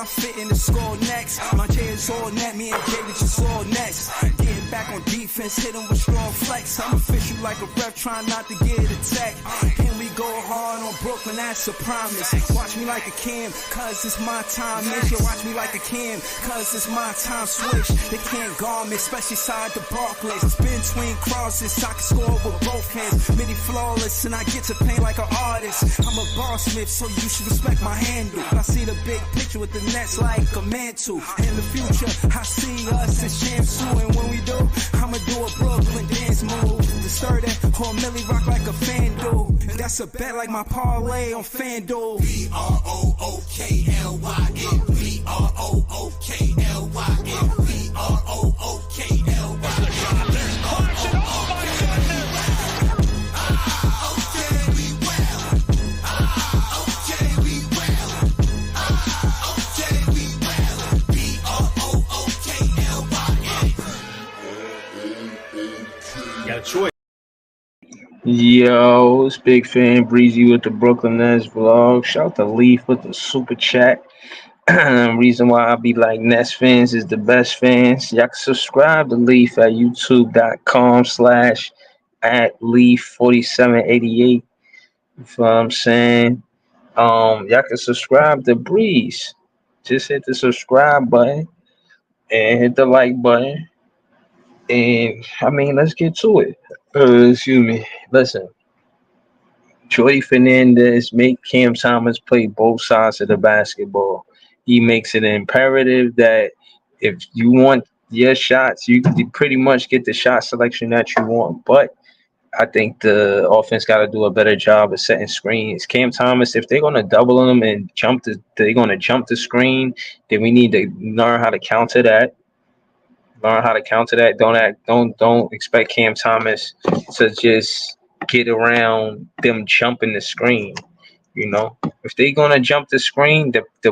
fit in the score next. My J is all net, me and David just all next. Getting back on defense, hit him with strong flex. I'm official like a ref, trying not to get attacked. And we go hard on Brooklyn, that's a promise. Watch me like a Cam, cause it's my time. Nation, watch me like a Cam, cause it's my time. Switch, they can't guard me, especially side the Barclays. Spin between crosses, I can score with both hands. Midi flawless, and I get to paint like an artist. I'm a bossmith, so you should respect my handle. I see the big picture with the nets like a mantle. In the future, I see us as champs too. And when we do, I'ma do a Brooklyn dance move. The sturdy or Millie rock like a fan do. That's a bet like my parlay on FanDuel. BROOKLYN, BROOKLYN, Yo, it's Big Fan Breezy with the Brooklyn Nets vlog. Shout to Leaf with the super chat. Reason why I be like Nets fans is the best fans. Y'all can subscribe to Leaf at youtube.com/@Leaf4788. You feel what I'm saying? Y'all can subscribe to Breeze. Just hit the subscribe button and hit the like button. And I mean, let's get to it. Excuse me. Listen, Jordi Fernandez make Cam Thomas play both sides of the basketball. He makes it imperative that if you want your shots, you can pretty much get the shot selection that you want. But I think the offense got to do a better job of setting screens. Cam Thomas, if they're gonna double him and they're gonna jump the screen, then we need to learn how to counter that. Don't expect Cam Thomas to just get around them jumping the screen. You know, if they're gonna jump the screen, if they're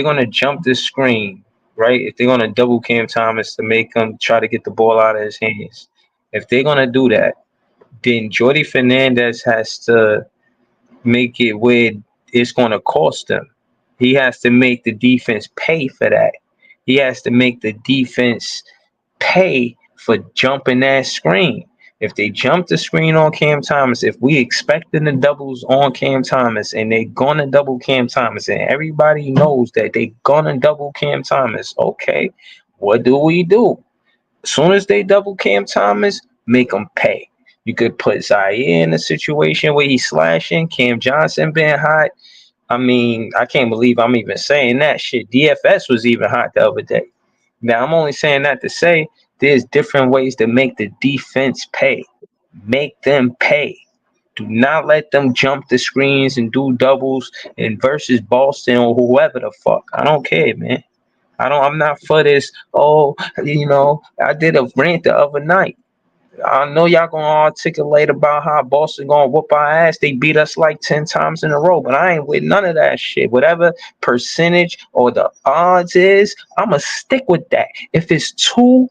gonna jump the screen, right? If they're gonna double Cam Thomas to make him try to get the ball out of his hands, if they're gonna do that, then Jordi Fernandez has to make it where it's gonna cost them. He has to make the defense pay for that. He has to make the defense pay for jumping that screen. If they jump the screen on Cam Thomas, if we expecting the doubles on Cam Thomas and they're going to double Cam Thomas and everybody knows that they're going to double Cam Thomas, okay, what do we do? As soon as they double Cam Thomas, make them pay. You could put Zaire in a situation where he's slashing, Cam Johnson being hot. I mean, I can't believe I'm even saying that shit. DFS was even hot the other day. Now, I'm only saying that to say there's different ways to make the defense pay. Make them pay. Do not let them jump the screens and do doubles and versus Boston or whoever the fuck. I don't care, man. I'm not for this. Oh, you know, I did a rant the other night. I know y'all gonna articulate about how Boston gonna whoop our ass. They beat us like 10 times in a row, but I ain't with none of that shit. Whatever percentage or the odds is, I'ma stick with that. If it's 2%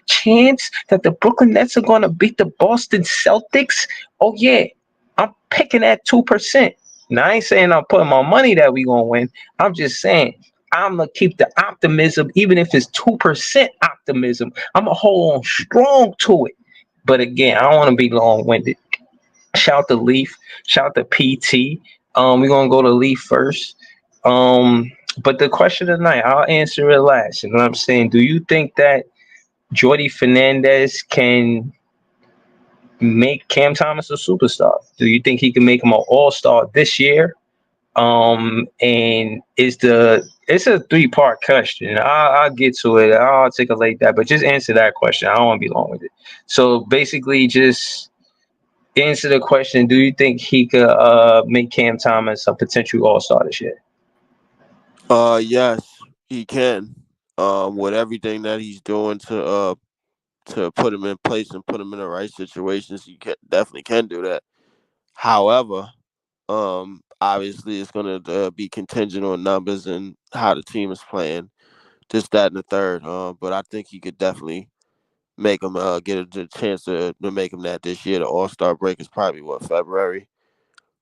chance that the Brooklyn Nets are gonna beat the Boston Celtics, oh yeah, I'm picking that 2%. Now I ain't saying I'm putting my money that we gonna win. I'm just saying I'm going to keep the optimism, even if it's 2% optimism. I'm going to hold on strong to it. But again, I don't want to be long-winded. Shout to Leaf. Shout to PT. We're going to go to Leaf first. But the question of the night, I'll answer it last. You know what I'm saying? Do you think that Jordi Fernandez can make Cam Thomas a superstar? Do you think he can make him an all-star this year? And it's a 3-part question. I'll get to it. I'll articulate that, but just answer that question. I don't want to be long with it. So basically, just answer the question: do you think he could make Cam Thomas a potential all-star this year? Yes, he can. With everything that he's doing to put him in place and put him in the right situations, he definitely can do that. However, obviously it's going to be contingent on numbers and how the team is playing, this, that, and the third. But I think he could definitely make him get a chance to make him that this year. The All-Star break is probably February.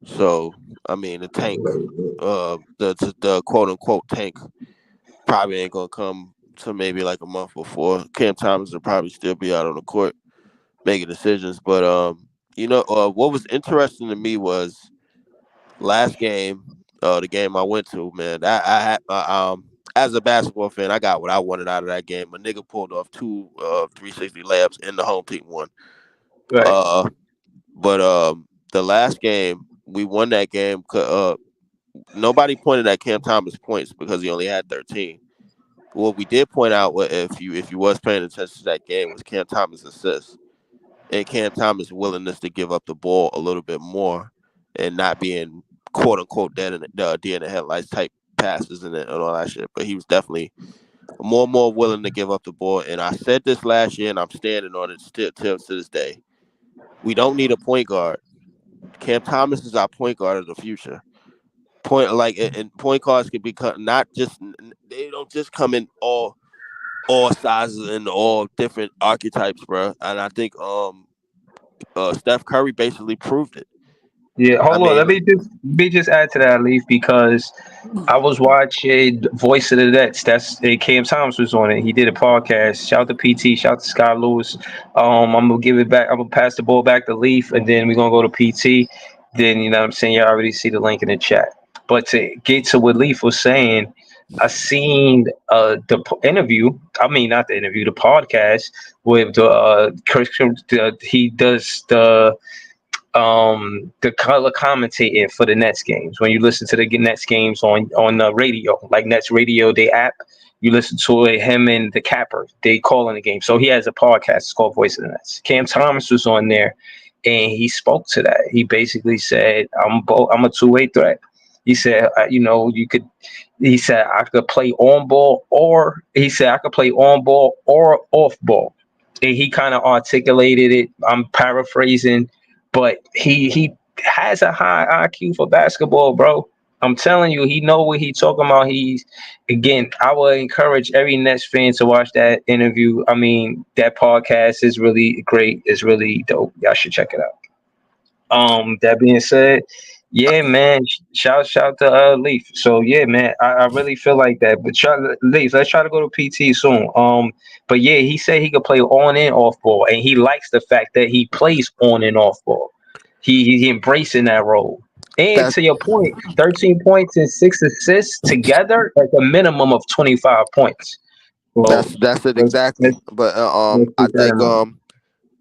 So I mean, the tank, the quote unquote tank, probably ain't gonna come to maybe like a month before. Cam Thomas will probably still be out on the court making decisions. But what was interesting to me was last game, the game I went to, man. I had as a basketball fan, I got what I wanted out of that game. A nigga pulled off two 360 layups and the home team won. Right. Uh, but the last game we won that game. Nobody pointed at Cam Thomas points because he only had 13. What we did point out, if you was paying attention to that game, was Cam Thomas assists and Cam Thomas' willingness to give up the ball a little bit more and not being quote unquote dead in the headlights type passes and all that shit. But he was definitely more and more willing to give up the ball. And I said this last year, and I'm standing on it still till to this day. We don't need a point guard. Cam Thomas is our point guard of the future. And point guards can become not just they don't just come in all sizes and all different archetypes, bro. And I think Steph Curry basically proved it. Yeah, I hold on. mean, Let me just add to that, Leaf, because I was watching Voice of the Nets. Cam Thomas was on it. He did a podcast. Shout out to PT. Shout out to Scott Lewis. I'm gonna give it back. I'm gonna pass the ball back to Leaf, and then we're gonna go to PT. Then you know what I'm saying, you already see the link in the chat. But to get to what Leaf was saying, I seen interview. I mean, not the interview, the podcast with the Christian. He does the color commentating for the Nets games. When you listen to the Nets games on the radio, like Nets Radio, they app, you listen to it. Him and the capper, they call in the game. So he has a podcast. It's called Voice of the Nets. Cam Thomas was on there, and he spoke to that. He basically said, I'm a two-way threat." He said, you could. He said I could play on ball, or he said I could play on ball or off ball. And he kind of articulated it. I'm paraphrasing, but he has a high IQ for basketball, bro. I'm telling you, he know what he talking about. He's again. I would encourage every Nets fan to watch that interview. I mean, that podcast is really great. It's really dope. Y'all should check it out. That being said, yeah, man. Shout to Leaf. So yeah, man. I really feel like that. But Leaf, let's try to go to PT soon. But yeah, he said he could play on and off ball, and he likes the fact that he plays on and off ball. He embracing that role. And that's to your point, 13 points and 6 assists together at a minimum of 25 points. So that's it let's exactly. let's, But let's I keep that in think mind.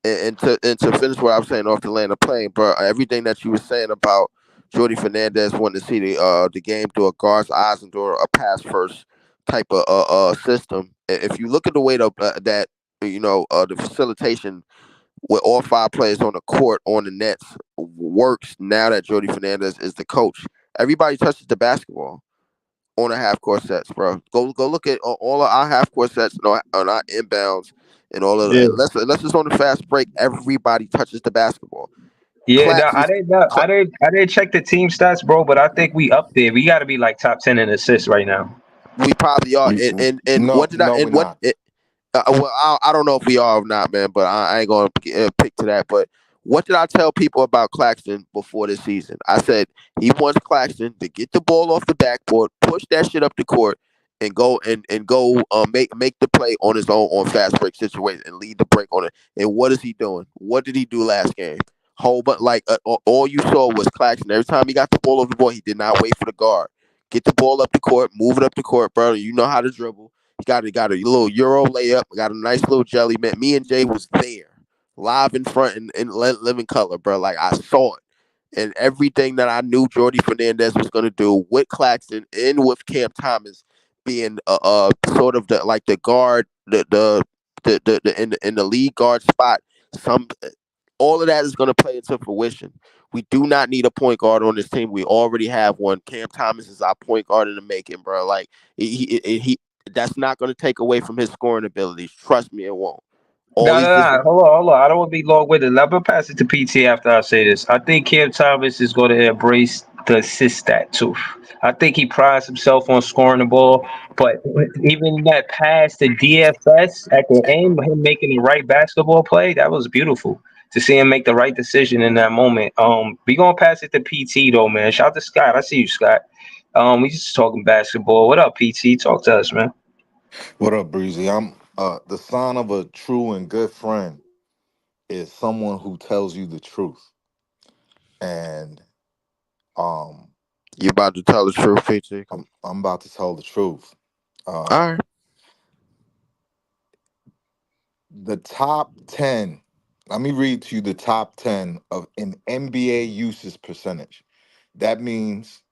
and to finish what I was saying off the land of plane, bro. Everything that you were saying about Jordi Fernandez wanting to see the game through a guard's eyes and through a pass first type of system. If you look at the way that the facilitation with all five players on the court on the Nets works now that Jordi Fernandez is the coach. Everybody touches the basketball on a half court sets, bro. Go look at all of our half court sets on our inbounds and all of Yeah. and let's just on the fast break. Everybody touches the basketball. Yeah, no, Claxton, I didn't check the team stats, bro, but I think we up there. We got to be like top 10 in assists right now. we probably are. And No, what did I no, we're and what not. well, I don't know if we are or not, man, but I ain't gonna pick to that. But what did I tell people about Claxton before this season? I said he wants Claxton to get the ball off the backboard, push that shit up the court, and go make the play on his own on fast break situation and lead the break on it. And what is he doing? What did he do last game? Whole but like all you saw was Claxton. Every time he got the ball over the ball, he did not wait for the guard. Get the ball up the court, move it up the court, bro. You know how to dribble. He got a little Euro layup, got a nice little jelly. Man, me and Jay was there, live in front in living color, bro. Like I saw it. And everything that I knew Jordi Fernandez was going to do with Claxton and with Cam Thomas being sort of the guard, in the lead guard spot, some all of that is going to play into fruition. We do not need a point guard on this team. We already have one. Cam Thomas is our point guard in the making, bro. Like he that's not going to take away from his scoring abilities. Trust me, it won't. All No, he's no, just no. Hold on. I don't want to be long with it. Let me pass it to PT after I say this. I think Cam Thomas is going to embrace the assist stat too. I think he prides himself on scoring the ball, but even that pass to DFS at the end, him making the right basketball play, that was beautiful. to see him make the right decision in that moment. We gonna pass it to PT though, man. Shout out to Scott. I see you, Scott. We just talking basketball. What up, PT? Talk to us, man. What up, Breezy? I'm the sign of a true and good friend is someone who tells you the truth. And um You about to tell the truth, PT? I'm about to tell the truth. Uh All right. the top 10, let me read to you the top 10 of an NBA usage percentage. That means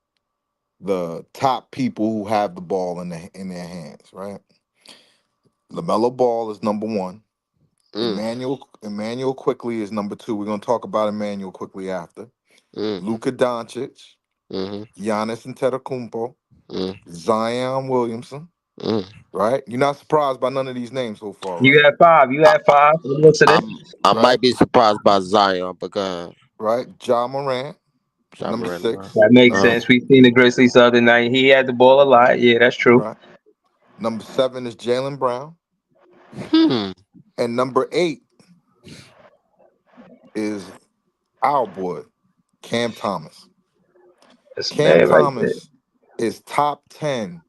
the top people who have the ball in their hands, right? LaMelo Ball is number 1. Mm, Emmanuel quickly is number 2. We're gonna talk about Emmanuel quickly after. mm, Luka Doncic, mm, Giannis Antetokounmpo, mm, Zion Williamson. mm. Right? You're not surprised by none of these names so far, You right? had five. You I, had five. Let's listen to I'm this. I Right? might be surprised by Zion, but go ahead. Right? Ja Morant is John number Morant. 6. That makes Uh, sense. We seen the Grizzlies the other night. He had the ball a lot. Yeah, that's true. Right? Number 7 is Jalen Brown, hmm. and number 8 is our boy Cam Thomas. That's Cam bad right there. Thomas is top 10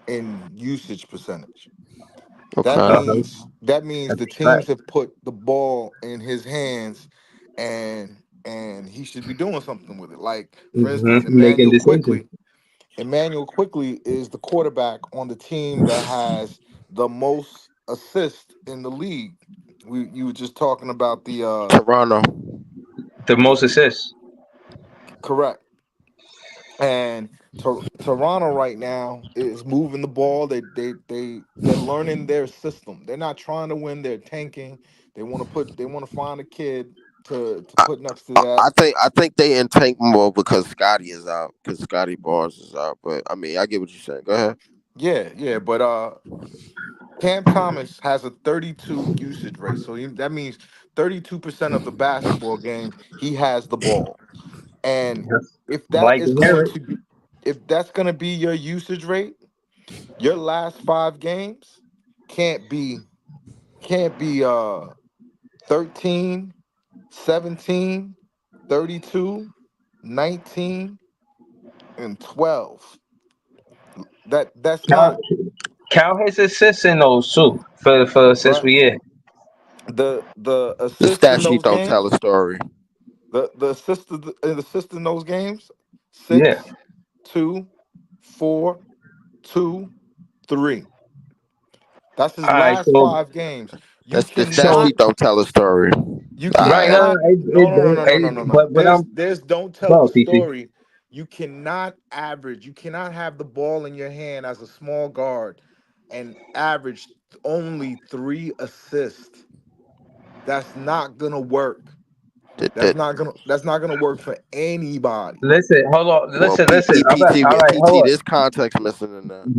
in usage percentage. That Okay. Uh-huh. means that means That's the right. teams have put the ball in his hands, and he should be doing something with it. Like for instance, Making decisions. Emmanuel quickly is the quarterback on the team that has the most assists in the league. You were just talking about Toronto. The the most assists. correct. And Toronto right now is moving the ball. They're learning their system. They're not trying to win. They're tanking. They want to find a kid to I, put next to that. I think they in tank mode because Scotty is out. Because Scotty Barnes is out. But I mean, I get what you're saying. Go ahead. Yeah, yeah. But Cam Thomas has a 32 usage rate. So that means 32% of the basketball games he has the ball. And Yes. if that Like is to hear going it. to be if that's going to be your usage rate, your last 5 games can't be can't be 13, 17, 32, 19, and 12. That's Count not count his assists in those too for assists right. we had. The The assists stat in sheet those don't tell a games, story. the assist in those games, Yeah. 6, 2, 4, 2, 3. That's his All right. last So 5 games. You That's the stat cannot sheet don't tell a story. You All right, right. no, cannot. no, No, no, no, no, no, no, no, no. but There's don't tell go the PT. story. You cannot average. You cannot have the ball in your hand as a small guard and average only 3 assists. That's not gonna work. That That's not gonna work for anybody. Listen, hold on. well, Listen. All right, hold on. There's context missing in that.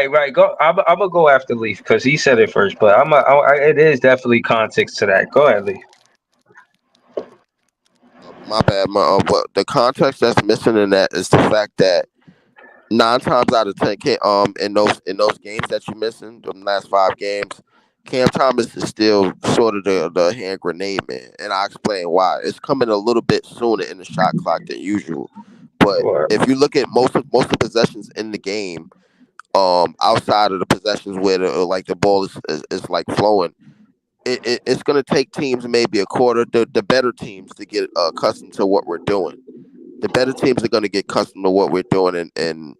Right. Go. I'm gonna go after Leaf because he said it first. But it is definitely context to that. Go ahead, Leaf. My bad. But the context that's missing in that is the fact that 9 times out of 10, in those games that you're missing, the last 5 games, Cam Thomas is still sort of the hand grenade man, and I explain why. It's coming a little bit sooner in the shot clock than usual, but Or if you look at most of the possessions in the game, outside of the possessions where the ball is like flowing, it's going to take teams maybe a quarter, the better teams, to get accustomed to what we're doing. The better teams are going to get accustomed to what we're doing, and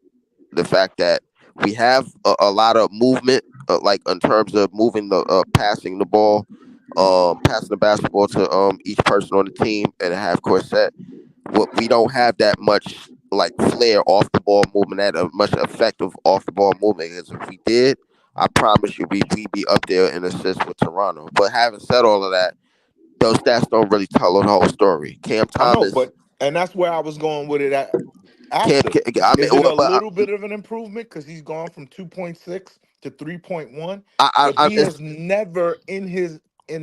the fact that we have a lot of movement, like in terms of moving passing the ball, passing the basketball to each person on the team in a half court set. What we don't have that much like flair off the ball movement, that much effective off the ball movement. Because if we did, I promise you, we'd be up there in assists with Toronto. But having said all of that, those stats don't really tell the whole story. Cam I know, Thomas, but and that's where I was going with it Cam, after. I mean, Is it well, a but little bit of an improvement because he's gone from 2.6 to 3.1? But I he has never in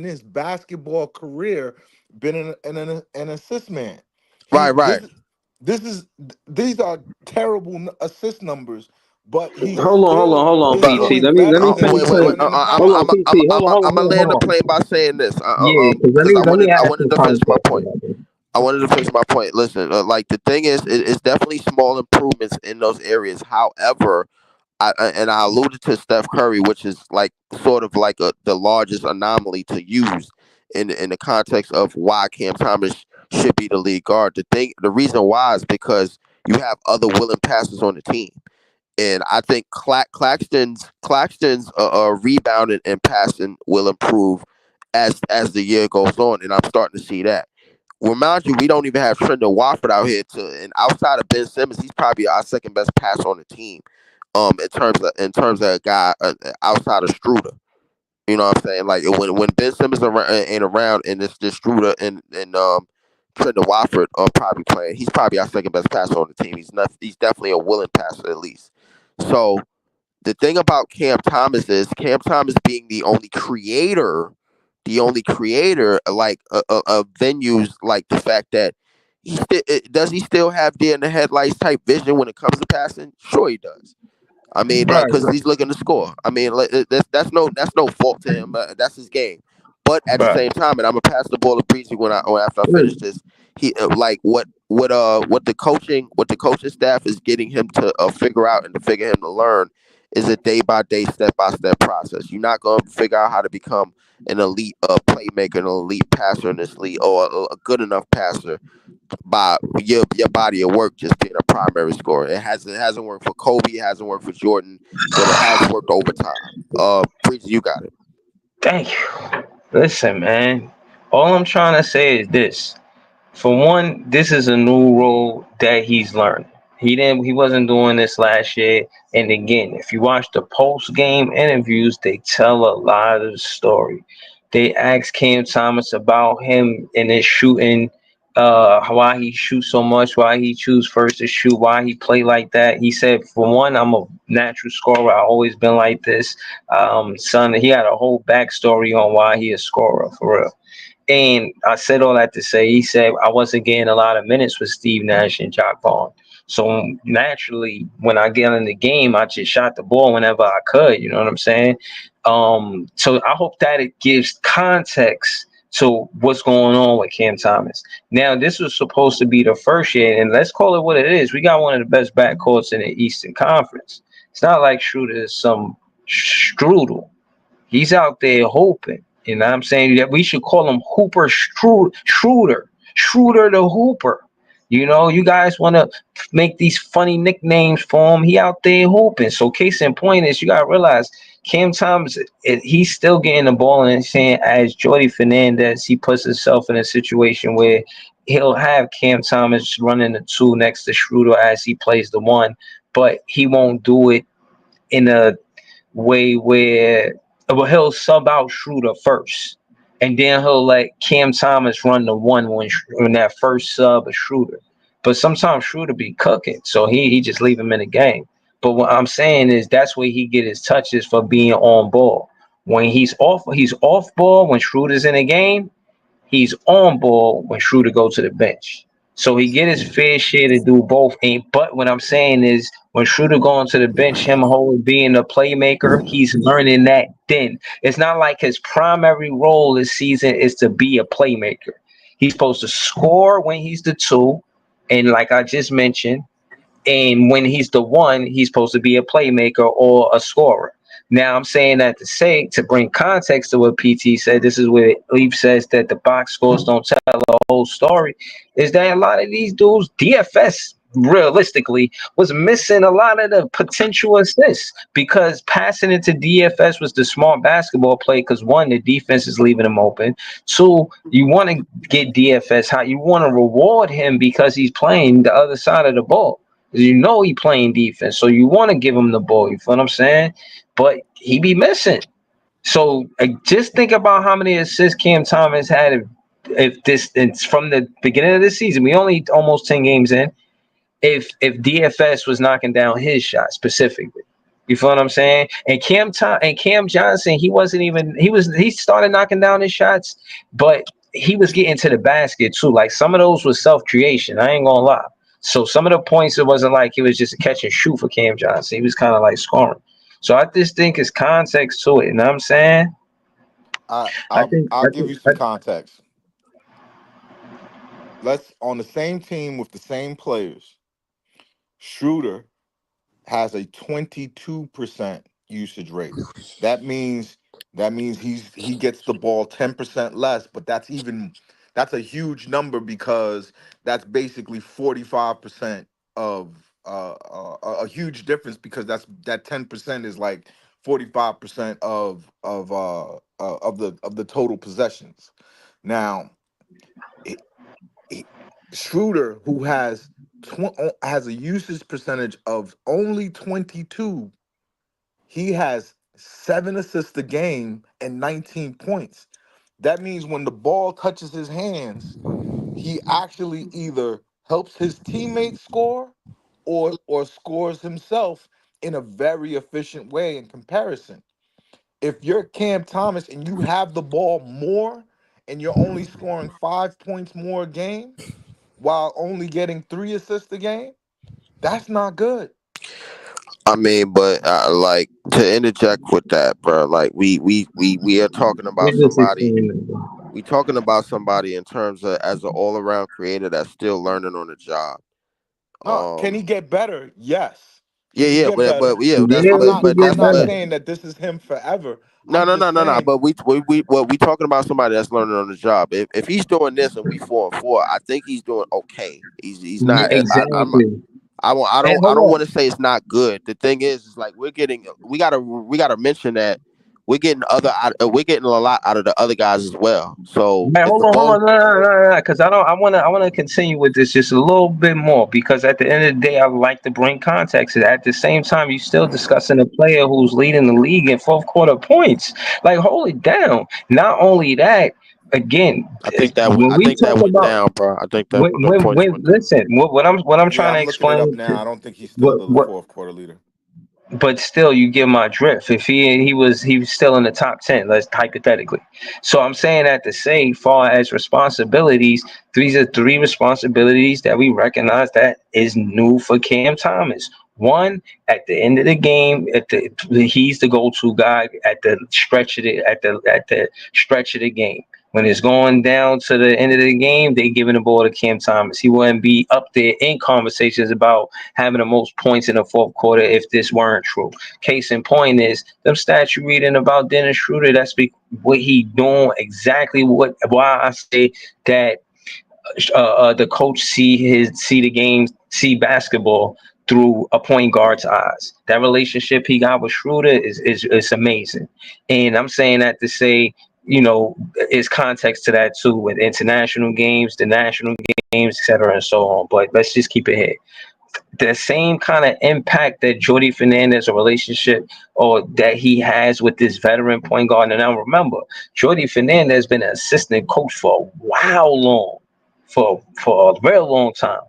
his basketball career been an assist man. right, He right. this is these are terrible assist numbers but he hold on, is But PT. doing Let better me than finish he wait, was saying. wait. when in the Hold on, past. PT. I'm gonna land the Hold on. plane by saying this. Yeah, because Because let me I add wanted some to finish my context to point. that. I wanted to finish my point. Listen, like the thing is, it's definitely small improvements in those areas. However, and I alluded to Steph Curry, which is like sort of like the largest anomaly to use in the context of why Cam Thomas should be the lead guard. The reason why is because you have other willing passers on the team, and I think Claxton's rebounding and passing will improve as the year goes on, and I'm starting to see that. Remind you, we don't even have Trendon Watford out here and outside of Ben Simmons, he's probably our second best passer on the team. In terms of a guy outside of Struder. You know what I'm saying? Like when Ben Simmons ain't around and it's just Struder and Trendon Watford are probably playing, he's probably our second best passer on the team. He's definitely a willing passer at least. So the thing about Cam Thomas is Cam Thomas being the only creator like of venues, like the fact that does he still have deer in the headlights type vision when it comes to passing? Sure, he does. I mean, like, Right, because he's looking to score. I mean, like, that's no fault to him. That's his game. But at the right. same time, and I'm gonna pass the ball to Breezy after I finish this. He like what the coaching staff is getting him to figure out and to figure him to learn is a day by day, step by step process. You're not gonna figure out how to become an elite playmaker, an elite passer in this league, or a good enough passer by your body of work just being a primary scorer. It hasn't worked for Kobe, it hasn't worked for Jordan, but it has worked over time. Preacher, you got it. Thank you. Listen, man. All I'm trying to say is this. For one, this is a new role that he's learning. He wasn't doing this last year. And again, if you watch the post game interviews, they tell a lot of the story. They ask Cam Thomas about him and his shooting, why he shoots so much, why he choose first to shoot, why he play like that. He said, for one, I'm a natural scorer. I've always been like this. Son, he had a whole backstory on why he a scorer for real. And I said all that to say, he said I wasn't getting a lot of minutes with Steve Nash and Jock Vaughn. So naturally, when I get in the game, I just shot the ball whenever I could. You know what I'm saying? So I hope that it gives context to what's going on with Cam Thomas. Now, this was supposed to be the first year, and let's call it what it is. We got one of the best backcourts in the Eastern Conference. It's not like Schroeder is some strudel. He's out there hoping. You know what I'm saying? That we should call him Hooper Schroeder. Schroeder the Hooper. You know, you guys want to make these funny nicknames for him. He out there hooping. So case in point is you got to realize Cam Thomas, he's still getting the ball and saying as Jordi Fernandez, he puts himself in a situation where he'll have Cam Thomas running the two next to Schroeder as he plays the one, but he won't do it in a way where well he'll sub out Schroeder first, and then he'll let Cam Thomas run the one when that first sub of Schroeder. But sometimes Schroeder be cooking, so he just leave him in the game. But what I'm saying is that's where he get his touches for being on ball. When he's off ball when Schroeder's in the game. He's on ball when Schroeder goes to the bench. So he get his fair share to do both. But what I'm saying is when Schroeder going to the bench, him whole being a playmaker, he's learning that then. It's not like his primary role this season is to be a playmaker. He's supposed to score when he's the two. And like I just mentioned, and when he's the one, he's supposed to be a playmaker or a scorer. Now I'm saying that to say to bring context to what PT said, this is where Leaf says that the box scores don't tell the whole story, is that a lot of these dudes, DFS realistically was missing a lot of the potential assists because passing into DFS was the smart basketball play because one, the defense is leaving him open. Two, you want to get DFS high. You want to reward him because he's playing the other side of the ball. You know he playing defense, so you want to give him the ball. You feel what I'm saying? But he be missing. So just think about how many assists Cam Thomas had. If this it's from the beginning of the season, we only almost 10 games in. If DFS was knocking down his shot specifically, you feel what I'm saying? And Cam Johnson, he started knocking down his shots, but he was getting to the basket too. Like some of those was self creation. I ain't gonna lie. So some of the points, it wasn't like it was just a catch and shoot for Cam Johnson. He was kind of like scoring. So I just think it's context to it. You know what I'm saying? I I I'll think I'll I give think you some context. Let's on the same team with the same players. Schroeder has a 22% usage rate. That means he gets the ball 10% less, but that's a huge number because that's basically 45% of a huge difference because that 10% is like 45% of the total possessions. Now, it, it, Schroeder, who has a usage percentage of only 22, he has 7 assists a game and 19 points. That means when the ball touches his hands, he actually either helps his teammates score or scores himself in a very efficient way in comparison. If you're Cam Thomas and you have the ball more and you're only scoring 5 points more a game while only getting 3 assists a game, that's not good. I mean, but like to interject with that, bro. Like we are talking about we're just somebody. explaining. We talking about somebody in terms of as an all around creator that's still learning on the job. No, can he Um, get better? Yes, he yeah, could yeah, get better. but yeah, that's Yeah, we could I'm get not better. saying that this is him forever. no, I'm no, no, just no, no. saying, But we talking about somebody that's learning on the job. If he's doing this and we 4-4, I think he's doing okay. He's Yeah, not. exactly. And I hold don't on. want to say it's not good. The thing is like we gotta mention that we're getting a lot out of the other guys as well. So Man, if the hold ball, on, no, because I want to continue with this just a little bit more because at the end of the day, I like to bring context. At the same time, you're still discussing a player who's leading the league in fourth quarter points. Like, hold it down. Not only that, again, when I we think talk that went about down, bro. I think that the points when went down. listen, what I'm yeah, trying to I'm looking it up explain now. to I don't think he's still what the what fourth quarter leader. but still you get my drift. If he was still in the top 10, let's hypothetically. So I'm saying that to say far as responsibilities, these are three responsibilities that we recognize that is new for Cam Thomas. One, at the end of the game, he's the go-to guy at the stretch of the stretch of the game. When it's going down to the end of the game, they giving the ball to Cam Thomas. He wouldn't be up there in conversations about having the most points in the fourth quarter if this weren't true. Case in point is them stats you reading about Dennis Schroeder. That's what he doing exactly. Why I say that the coach see the game, see basketball through a point guard's eyes. That relationship he got with Schroeder is amazing, and I'm saying that to say, is context to that too with international games, the national games, etc., and so on. But let's just keep it here. The same kind of impact that Jordi Fernandez, a relationship or that he has with this veteran point guard. And now remember, Jordi Fernandez has been an assistant coach for a while long, for a real long time.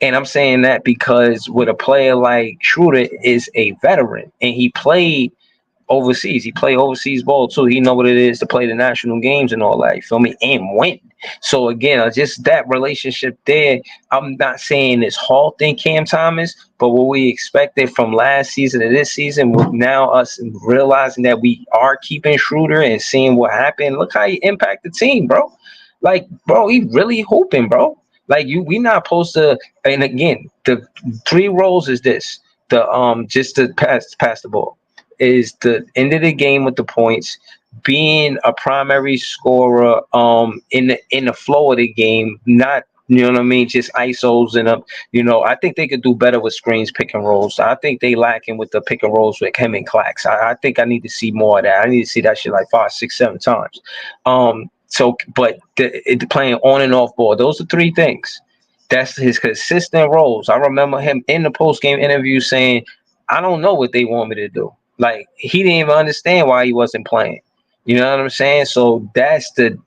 And I'm saying that because with a player like Schroeder is a veteran and he played overseas. He played overseas ball too. He know what it is to play the national games and all that. You feel me? And win. So again, just that relationship there. I'm not saying it's halting Cam Thomas, but what we expected from last season to this season, with now us realizing that we are keeping Schroeder and seeing what happened. Look how he impact the team, bro. Like, bro, he really hooping, bro. Like we not supposed to. And again, the three roles is this: the just to pass the ball, is the end of the game with the points, being a primary scorer in the flow of the game, not what I mean, just ISOs and I think they could do better with screens, pick and rolls. I think they lacking with the pick and rolls with him and Clax. I think I need to see more of that. I need to see that shit like 5, 6, 7 times. But playing on and off ball, those are three things. That's his consistent roles. I remember him in the post game interview saying, "I don't know what they want me to do." Like he didn't even understand why he wasn't playing. You know what I'm saying? So that's the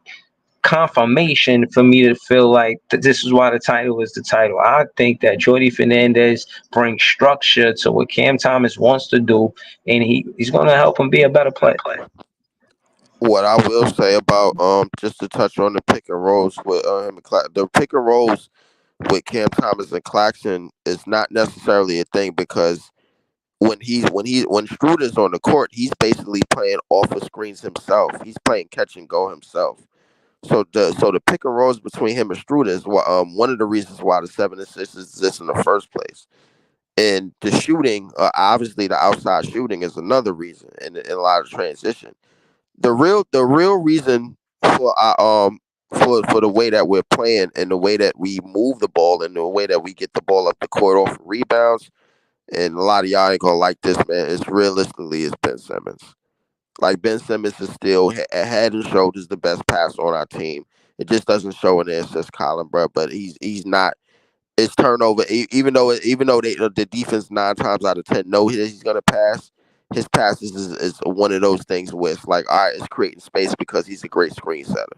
confirmation for me to feel like this is why the title is the title. I think that Jordi Fernandez brings structure to what Cam Thomas wants to do, and he's going to help him be a better player. What I will say about just to touch on the pick and rolls with him and the pick and rolls with Cam Thomas and Claxton is not necessarily a thing because when Schroeder's on the court, he's basically playing off of screens himself. He's playing catch and go himself. So the pick and rolls between him and Schroeder is one of the reasons why the 7 assists exists in the first place. And the shooting, obviously, the outside shooting is another reason, and a lot of transition. The real reason for the way that we're playing and the way that we move the ball and the way that we get the ball up the court off rebounds, and a lot of y'all ain't gonna like this, man. It's realistically it's Ben Simmons. Like Ben Simmons is still head and shoulders the best passer on our team. It just doesn't show in the assist column, bro. But he's not. It's turnover. Even though the defense 9 times out of 10 know he's gonna pass. His passes is one of those things where it's like, all right, it's creating space because he's a great screen setter.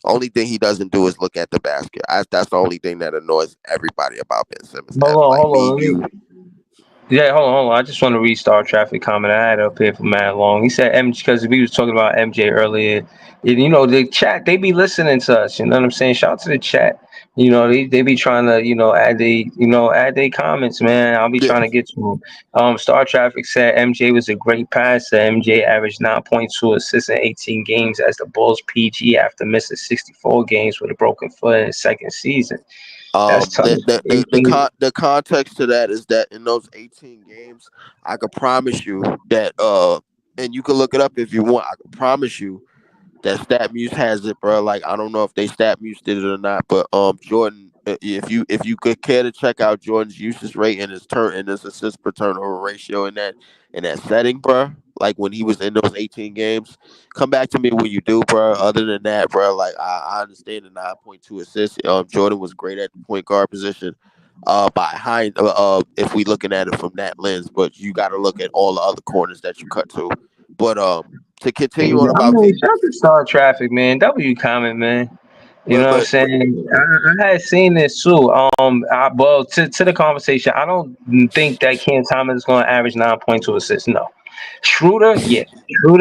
Only thing he doesn't do is look at the basket. That's the only thing that annoys everybody about Ben Simmons. Like Hold me, on. you. Yeah, hold on. I just want to restart traffic comment I had up here for Matt Long. He said MJ because we was talking about MJ earlier. And, the chat they be listening to us. You know what I'm saying? Shout out to the chat. They be trying to add they comments, man. I'll be Yeah. trying to get to them. Star Traffic said MJ was a great passer. MJ averaged 9.2 assists in 18 games as the Bulls PG after missing 64 games with a broken foot in his second season. That's tough. The context to that is that in those 18 games, I could promise you that and you can look it up if you want. I can promise you that StatMuse has it, bro. Like I don't know if they StatMuse did it or not, but Jordan, if you could care to check out Jordan's usage rate and his assist per turnover ratio in that setting, bro. Like when he was in those 18 games, come back to me when you do, bro. Other than that, bro, like I understand the 9.2 assists. Jordan was great at the point guard position. If we looking at it from that lens, but you got to look at all the other corners that you cut to. But to Yeah, continue on I about mean, shout out to Star Traffic, man. W comment, man. You know what I'm but saying? I had seen this too. Well, to the conversation, I don't think that Cam Thomas is going to average 9.2 assists. No, Schroeder, yeah,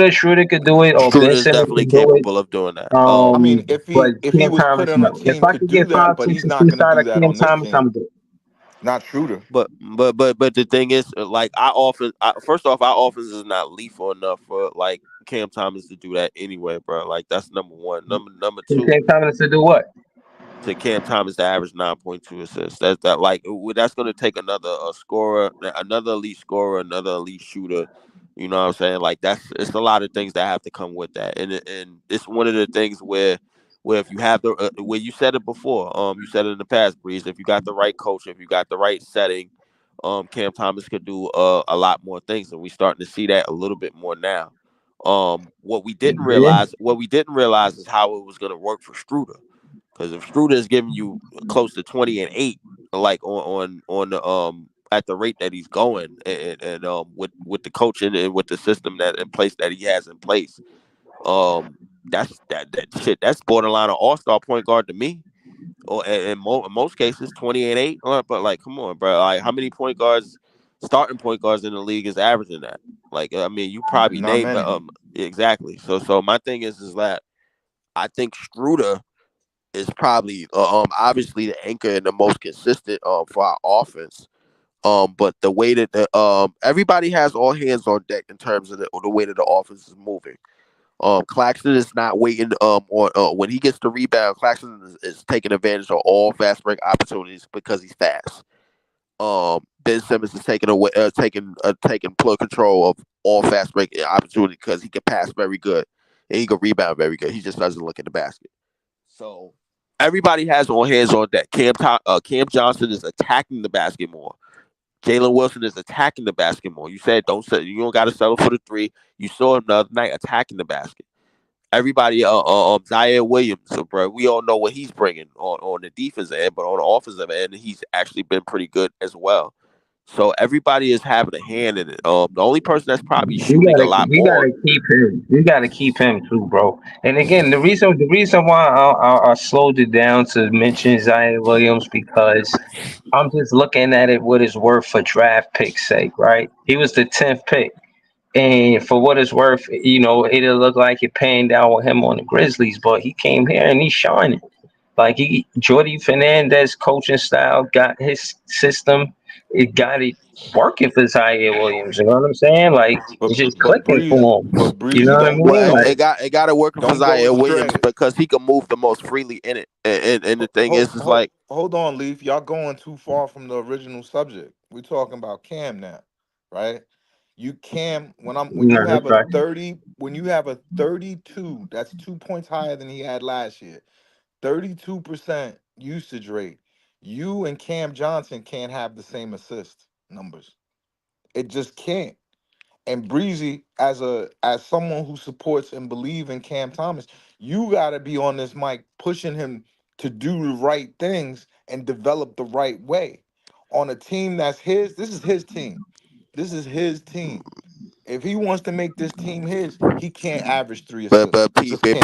Schroeder could do it, or Ben Schroeder is Simmons definitely could do it. capable of doing that. I mean, if But he Cam was put Thomas, on a no. If team I to could do get that, five, but six he's not assists gonna out do of that Cam on this Thomas, I'm team. good. Not Shooter. But the thing is, like first off, our offense is not lethal enough for like Cam Thomas to do that anyway, bro. Like that's number one. Number two, Cam Thomas to do what? to Cam Thomas to average 9.2 assists. That's going to take another scorer, another elite scorer, another elite shooter. You know what I'm saying? Like it's a lot of things that have to come with that, and it's one of the things where if you have where you said it before, you said it in the past, Breeze. If you got the right coach, if you got the right setting, Cam Thomas could do a lot more things, and we starting to see that a little bit more now. Yeah. What we didn't realize is how it was going to work for Struder. Because if Struder is giving you close to 20 and 8, like on the at the rate that he's going, and with the coaching and with the system that in place that he has in place, that shit that's borderline an all-star point guard to me. Or in most cases 20 and 8. But like, come on, bro. Like, how many starting point guards in the league is averaging that? Like, I mean, you probably Not name many. exactly. So my thing is that I think Struder is probably obviously the anchor and the most consistent for our offense. But the way that everybody has all hands on deck in terms of the way that the offense is moving. Claxton is not waiting on when he gets the rebound. Claxton is taking advantage of all fast break opportunities because he's fast. Ben Simmons is taking plug control of all fast break opportunities because he can pass very good and he can rebound very good. He just doesn't look at the basket. So everybody has all hands on deck. Cam Johnson is attacking the basket more. Jalen Wilson is attacking the basket more. You don't got to settle for the three. You saw him the other night attacking the basket. Everybody, Zaire Williams, so bro, we all know what he's bringing on the defensive end, but on the offensive end, he's actually been pretty good as well. So everybody is having a hand in it. The only person that's probably shooting a lot We more. gotta keep him. We gotta keep him too, bro. And again, the reason why I slowed it down to mention Zion Williams because I'm just looking at it what it's worth for draft pick's sake, right? He was the 10th pick. And for what it's worth, it'll look like it paying down with him on the Grizzlies, but he came here and he's shining. Like Jordi Fernandez coaching style got his system. It got it working for Zaire Williams. You know what I'm saying? Like But it's just but clicking Breezy, for him. but You Breezy, know what I don't mean? Well, Like it got to work for don't go Zaire Williams astray. because he can move the most freely in it. And the thing is, it's like Hold on, Leaf. Y'all going too far from the original subject. We're talking about Cam now, right? You Cam when you no, have that's a right. 30 when you have a 32, that's 2 points higher than he had last year. 32% usage rate. You and Cam Johnson can't have the same assist numbers. It just can't. And Breezy, as someone who supports and believe in Cam Thomas, you gotta be on this mic pushing him to do the right things and develop the right way. On a team that's his, this is his team. This is his team. If he wants to make this team his, he can't average three assists. but He just can't.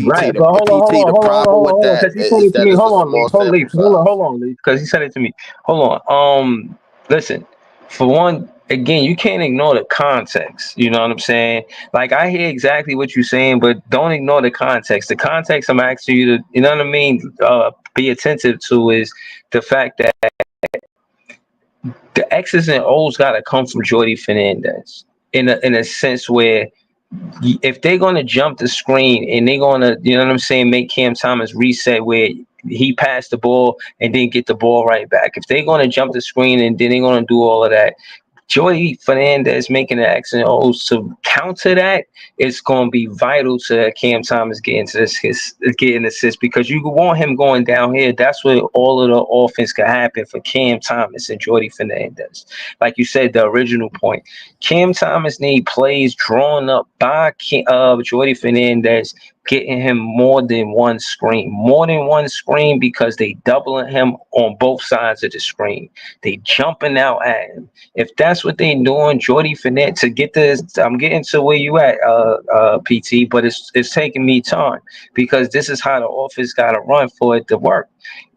Right, PT but the problem with hold on, that because he said is it to that me. it's a Hold on, small Leaf, sample size. hold on, Leaf, because he said it to me. Hold on. Listen, for one, again, you can't ignore the context. You know what I'm saying? Like I hear exactly what you're saying, but don't ignore the context. The context I'm asking you to, you know what I mean, be attentive to is the fact that the X's and O's got to come from Jordi Fernandez in a sense where if they're gonna jump the screen and they're gonna, you know what I'm saying, make Cam Thomas reset where he passed the ball and then get the ball right back. If they're gonna jump the screen and then they're gonna do all of that, Jordi Fernandez making the X and O's to counter that is going to be vital to Cam Thomas getting to getting assists because you want him going down here. That's where all of the offense can happen for Cam Thomas and Jordi Fernandez. Like you said, the original point, Cam Thomas need plays drawn up by Jordi Fernandez, getting him more than one screen because they doubling him on both sides of the screen. They jumping out at him. If that's what they doing, Jordi Fernandez to get this, I'm getting to where you at, PT, but it's taking me time because this is how the office got to run for it to work.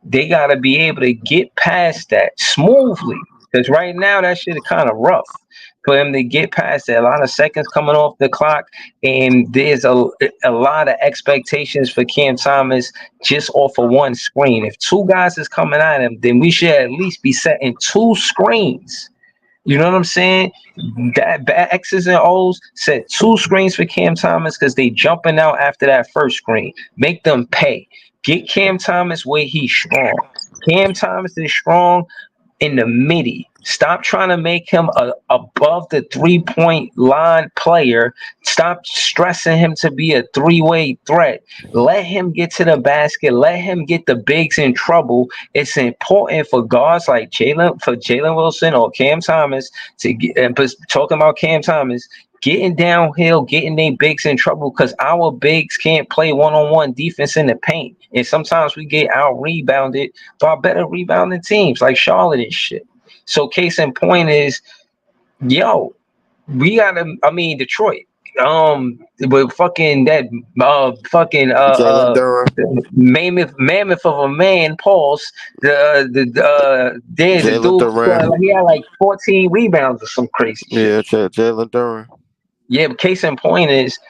They got to be able to get past that smoothly because right now that shit is kind of rough for them to get past that. A lot of seconds coming off the clock, and there's a lot of expectations for Cam Thomas just off of one screen. If two guys is coming at him, then we should at least be setting two screens. You know what I'm saying? That X's and O's set two screens for Cam Thomas because they jumping out after that first screen. Make them pay. Get Cam Thomas where he's strong. Cam Thomas is strong in the midi. Stop trying to make him a above the 3-point line player. Stop stressing him to be a three-way threat. Let him get to the basket. Let him get the bigs in trouble. It's important for guards like Jalen Wilson or Cam Thomas to get. And talking about Cam Thomas, getting downhill, getting their bigs in trouble because our bigs can't play one-on-one defense in the paint. And sometimes we get out rebounded by better rebounding teams like Charlotte and shit. So case in point is, yo, we gotta. I mean, Detroit. But fucking that fucking Jalen Duran, mammoth of a man, Pauls. There's a Jalen dude. Duran, He had like 14 rebounds or some crazy shit. yeah, Jalen Duran. Yeah, but case in point is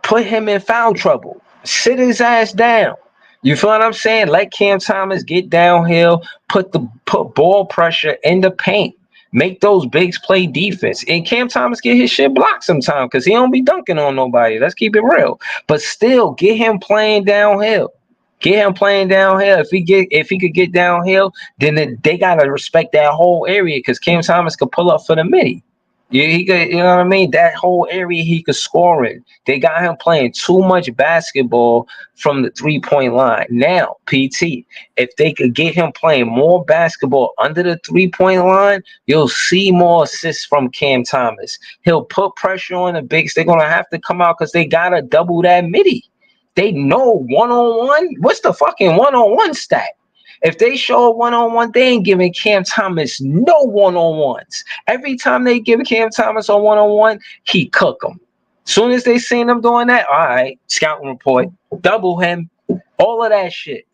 put him in foul trouble. Sit his ass down. You feel what I'm saying? Let Cam Thomas get downhill, put ball pressure in the paint. Make those bigs play defense. And Cam Thomas get his shit blocked sometimes because he don't be dunking on nobody. Let's keep it real. But still, get him playing downhill. Get him playing downhill. If he could get downhill, then they gotta respect that whole area because Cam Thomas could pull up for the midi. Yeah, he could, you know what I mean? That whole area he could score in. They got him playing too much basketball from the 3-point line. Now, PT, if they could get him playing more basketball under the 3-point line, you'll see more assists from Cam Thomas. He'll put pressure on the bigs. They're gonna have to come out because they gotta double that midi. They know one-on-one. What's the fucking one-on-one stat? If they show a one-on-one, they ain't giving Cam Thomas no one-on-ones. Every time they give Cam Thomas a one-on-one, he cook them. Soon as they seen him doing that, all right, scouting report, double him, all of that shit.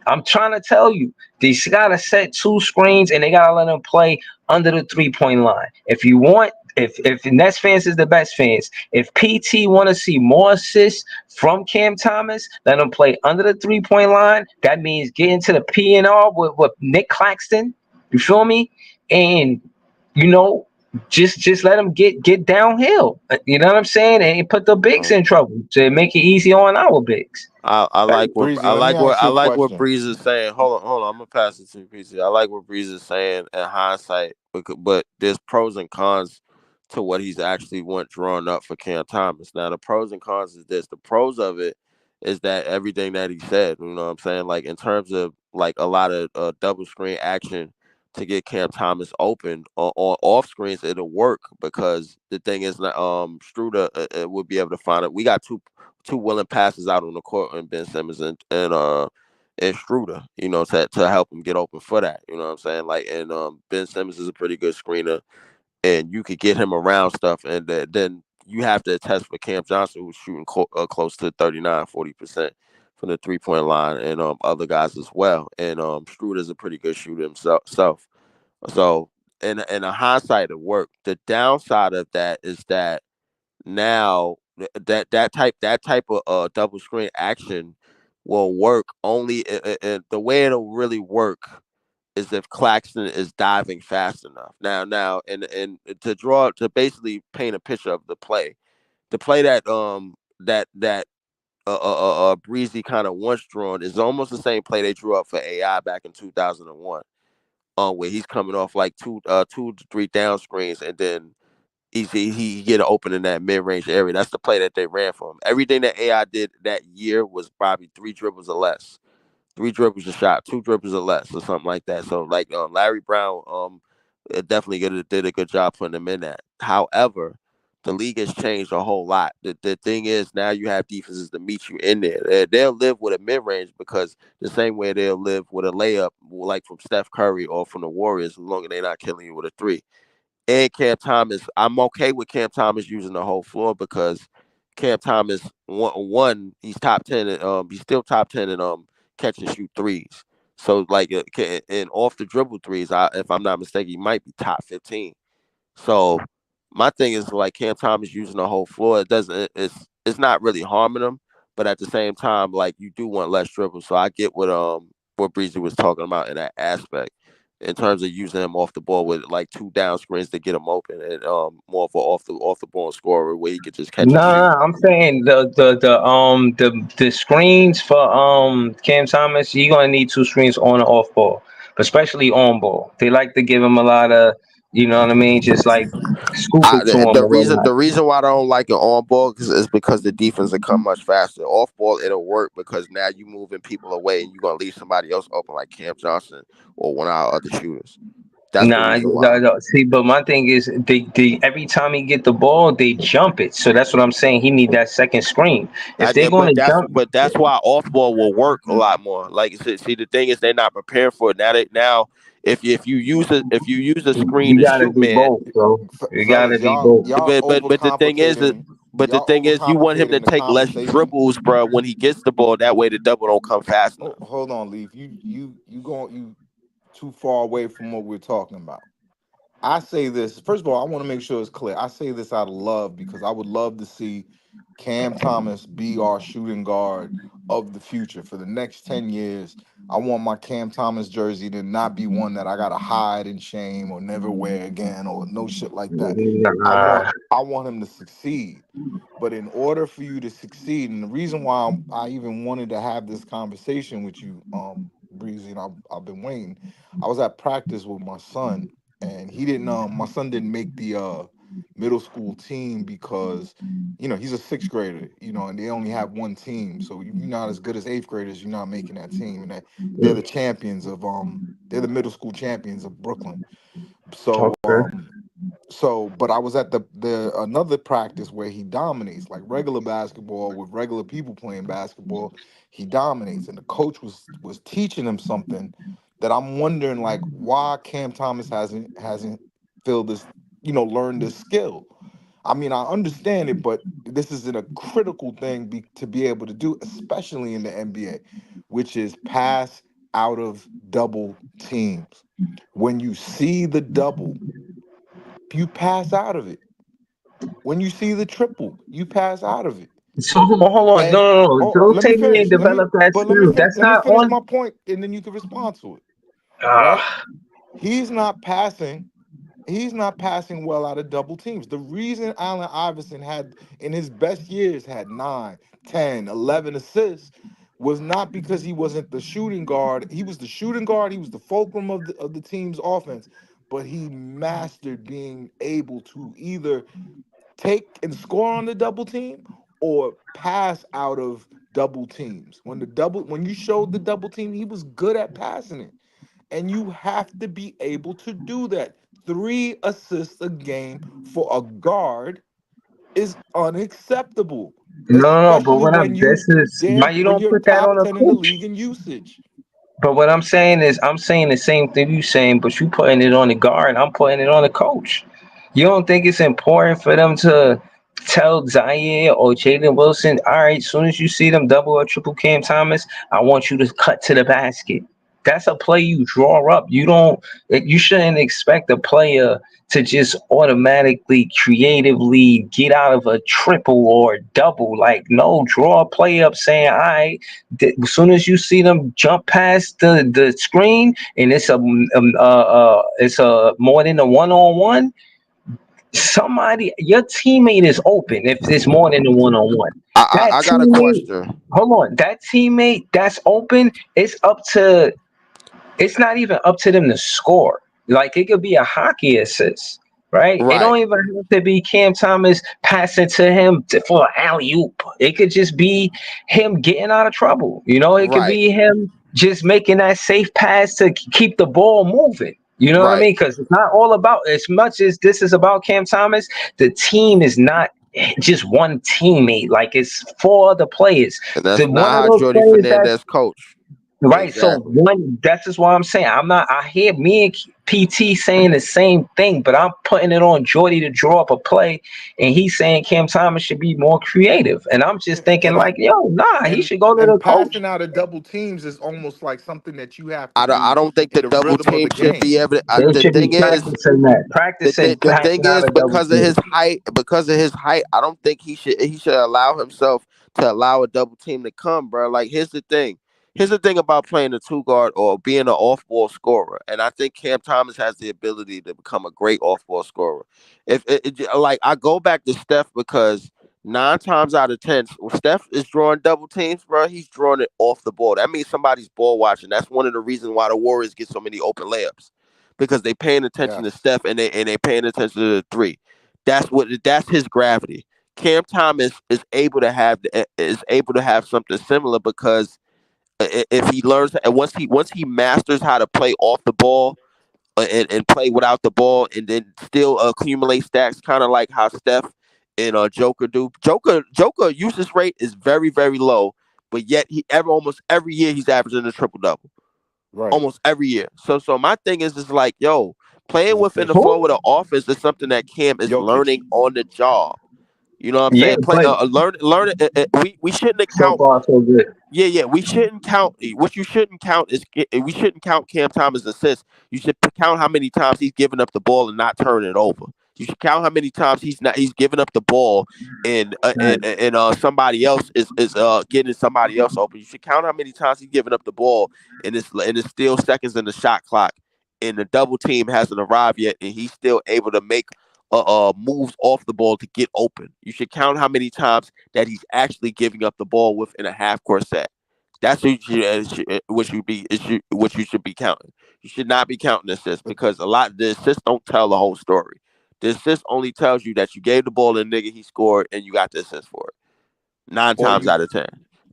I'm trying to tell you, they gotta set two screens and they gotta let him play under the 3-point line. If you want If Nets fans is the best fans, if PT want to see more assists from Cam Thomas, let him play under the 3 point line. That means getting to the P&R with Nick Claxton. You feel me? And you know, just let him get downhill. You know what I'm saying? And put the bigs in trouble to make it easy on our bigs. I like what Breezy, let me ask I you a like what question. Breeze is saying. Hold on. I'm gonna pass it to you, PC. I like what Breeze is saying in hindsight, but there's pros and cons to what he's actually went drawn up for Cam Thomas. Now the pros and cons is this. The pros of it is that everything that he said. You know what I'm saying? Like in terms of like a lot of double screen action to get Cam Thomas open on off screens, it'll work because the thing is that Struder would be able to find it. We got two willing passes out on the court and Ben Simmons and Struder, you know, to help him get open for that. You know what I'm saying? Like and Ben Simmons is a pretty good screener and you could get him around stuff and then you have to test for Cam Johnson who's shooting close to 39-40% from the 3 point line and other guys as well. And Struder's a pretty good shooter himself. So in a hindsight it worked. The downside of that is that now that type of double screen action will work only the way it'll really work is if Claxton is diving fast enough. Now, and to basically paint a picture of the play that Breezy kind of once drawn is almost the same play they drew up for AI back in 2001. Where he's coming off like two to three down screens and then he get an open in that mid range area. That's the play that they ran for him. Everything that AI did that year was probably three dribbles or less. Three dribbles a shot, two dribbles or less, or something like that. So like Larry Brown, definitely did a good job putting him in that. However, the league has changed a whole lot. The thing is now you have defenses to meet you in there. They'll live with a mid range because the same way they'll live with a layup like from Steph Curry or from the Warriors, as long as they're not killing you with a three. And Cam Thomas, I'm okay with Cam Thomas using the whole floor because Cam Thomas he's top 10 and he's still top 10 and catch and shoot threes. So like and off the dribble threes, if I'm not mistaken, he might be top 15. So my thing is like Cam Thomas using the whole floor. It doesn't. It's not really harming him, but at the same time, like you do want less dribbles. So I get what Breezy was talking about in that aspect, in terms of using him off the ball with like two down screens to get him open and more of a off the ball scorer where he could just catch and No, shoot. I'm saying the screens for Cam Thomas, you're gonna need two screens on and off ball, especially on ball. They like to give him a lot of, you know what I mean, just like scoop it to him The or reason whatnot. why I don't like it on ball is because the defense will come much faster. Off ball it'll work because now you moving people away and you're gonna leave somebody else open like Cam Johnson or one of our other shooters. That's the Nah, reason why. see, but my thing is, they every time he get the ball, they jump it. So that's what I'm saying. He need that second screen. If they're going to jump, But that's why off ball will work a lot more. Like see, the thing is they're not prepared for it. Now if you use a screen you to gotta shoot do man, both, bro. You gotta Fellas, be y'all both. y'all but the thing is that overcomplicating the y'all thing is you want him to overcomplicating the take less conversation. dribbles, bro, when he gets the ball. That way the double don't come fast Oh, enough. hold on, Leaf. You going you too far away from what we're talking about. I say this, first of all, I want to make sure it's clear. I say this out of love because I would love to see Cam Thomas be our shooting guard of the future for the next 10 years. I want my Cam Thomas jersey to not be one that I gotta hide in shame or never wear again or no shit like that. Nah. I want him to succeed. But in order for you to succeed, and the reason why I even wanted to have this conversation with you, Breezy, and I've been waiting. I was at practice with my son, and he didn't. My son didn't make the middle school team because, he's a sixth grader, and they only have one team. So if you're not as good as eighth graders, you're not making that team, and they're the champions of they're the middle school champions of Brooklyn. So Okay. but I was at the another practice where he dominates, like regular basketball with regular people playing basketball, he dominates. And the coach was teaching him something that I'm wondering, like, why Cam Thomas hasn't filled this, learned this skill. I mean, I understand it, but this is a critical thing to be able to do, especially in the NBA, which is pass out of double teams. When you see the double, you pass out of it. When you see the triple, you pass out of it. So hold on. And No, no, no. oh, Don't let me say he ain't finish. developed that skill. That's Let me not finish on. my point, and then you can respond to it. Right? Ah, He's not passing. He's not passing well out of double teams. The reason Allen Iverson had in his best years had 9, 10, 11 assists was not because he wasn't the shooting guard. He was the shooting guard. He was the fulcrum of the team's offense, but he mastered being able to either take and score on the double team or pass out of double teams. When you showed the double team, he was good at passing it. And you have to be able to do that. 3 assists a game for a guard is unacceptable, no, but especially what I'm this is why you when don't you're put that on top a 10 in the coach. league in usage. But what I'm saying is, I'm saying the same thing you saying, but you putting it on the guard. I'm putting it on the coach. You don't think it's important for them to tell Zaire or Jalen Wilson, all right, as soon as you see them double or triple Cam Thomas, I want you to cut to the basket. That's a play you draw up. You shouldn't expect a player to just automatically creatively get out of a triple or double. Like, no, draw a play up saying, all right, as soon as you see them jump past the screen and it's a more than a one-on-one, somebody, your teammate is open. If it's more than a one-on-one, that I got a teammate, question. hold on, that teammate that's open, it's not even up to them to score. Like, it could be a hockey assist, right? It Right, don't even have to be Cam Thomas passing to him for an alley oop. It could just be him getting out of trouble. It could right, be him just making that safe pass to keep the ball moving. You know what I right. mean? Because it's not all about, as much as this is about Cam Thomas, the team is not just one teammate. Like, it's 4 other players. And The that's one not of how those Jordi players that Fernandez coach. right. So Exactly. that's just why I'm saying I'm not. I hear me and PT saying the same thing, but I'm putting it on Jordy to draw up a play, and he's saying Cam Thomas should be more creative, and I'm just Yeah, thinking like, yo, nah, he and should go to and the coach. passing out of double teams is almost like something that you have to I do don't think in the the double rhythm of team the should game. be able to, They the should be thing is, practicing that, practicing the passing thing out is of double teams. because of his height, I don't think he should allow himself to allow a double team to come, bro. Like, here's the thing. Here's the thing about playing a two guard or being an off ball scorer, and I think Cam Thomas has the ability to become a great off ball scorer. Like, I go back to Steph because 9 times out of 10, when Steph is drawing double teams, bro, he's drawing it off the ball. That means somebody's ball watching. That's one of the reasons why the Warriors get so many open layups because they paying attention to Yes. Steph and they paying attention to the three. That's his gravity. Cam Thomas is able to have something similar because if he learns and once he masters how to play off the ball and play without the ball and then still accumulate stacks, kind of like how Steph and Joker do. Joker usage rate is very very low, but yet almost every year he's averaging a triple double Right. almost every year. So my thing is like, yo, playing He's within the efficient. flow of Who? the offense is something that Cam is Jokic. learning on the job. You know what I'm Yeah, saying? Play, but learn it. We shouldn't so account. far so good. Yeah. We shouldn't count. What you shouldn't count is we shouldn't count Cam Thomas assists. You should count how many times he's given up the ball and not turning it over. You should count how many times he's giving up the ball and somebody else is getting somebody else open. You should count how many times he's giving up the ball and it's still seconds in the shot clock and the double team hasn't arrived yet and he's still able to make moves off the ball to get open. You should count how many times that he's actually giving up the ball within a half court set. That's what you should be counting. You should not be counting assists because a lot of the assists don't tell the whole story. The assist only tells you that you gave the ball to the nigga, he scored, and you got the assist for it. Nine Or times you out of 10.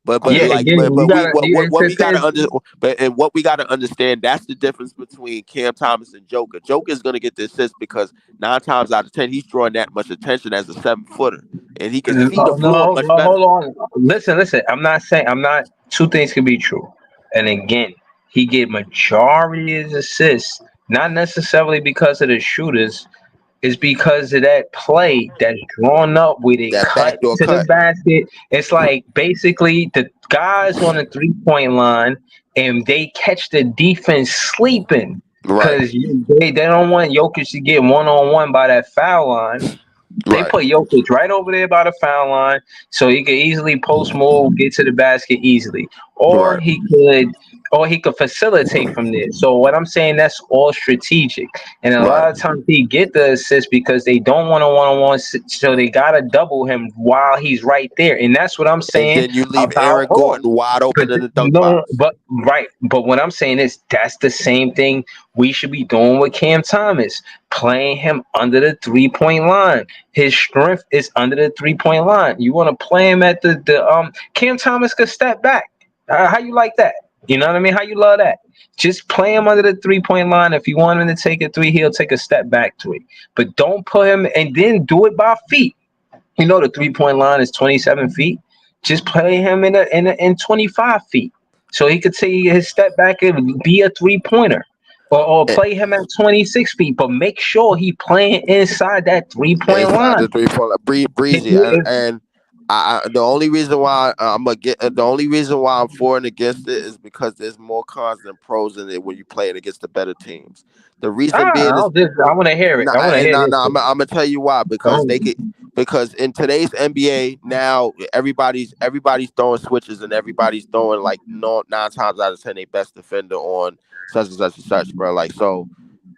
But I'm but Yeah, gonna like again, you but we gotta. what we It's gotta his. under but and what we gotta understand that's the difference between Cam Thomas and Joker. Joker is gonna get the assist because 9 times out of 10 he's drawing that much attention as a 7 footer and he can see the Oh, floor no, much well, better. hold on. Listen. I'm not saying I'm not. Two things can be true. And again, he get majority of his assists, not necessarily because of the shooters, is because of that play that's drawn up where they That cut backdoor to the cut. basket. It's like basically the guys on the 3 point line and they catch the defense sleeping Right. because they don't want Jokic to get one on one by that foul line. They Right. put Jokic right over there by the foul line, so he could easily post move, get to the basket easily, or Right. he could facilitate from there. So what I'm saying, that's all strategic, and a Right. lot of times he get the assist because they don't want a one-on-one, so they gotta double him while he's right there, and that's what I'm And saying then you leave about Aaron Hall. Gordon wide But open in the dunk no, no, no, box. but right. But what I'm saying is that's the same thing we should be doing with Cam Thomas, playing him under the 3 point line. His strength is under the 3 point line. You want to play him at the Cam Thomas could step back. How you like that? You know what I mean? How you love that? Just play him under the 3 point line. If you want him to take a three, he'll take a step back to it. But don't put him and then do it by feet. The 3 point line is 27 feet. Just play him in 25 feet, so he could take his step back and be a 3 pointer, or Eh, play him at 26 feet. But make sure he playing inside that 3 point Inside line. the 3 point line, If breezy, you, and if, the only reason why I'm gonna get the only reason why I'm for and against it is because there's more cons than pros in it when you play it against the better teams. The reason being is I want to hear it. no, I want to and hear no, this. no, I'm gonna tell you why. Because they could, because in today's NBA now everybody's throwing switches and everybody's throwing like no 9 times out of 10 they best defender on such and such and such, bro. Like so,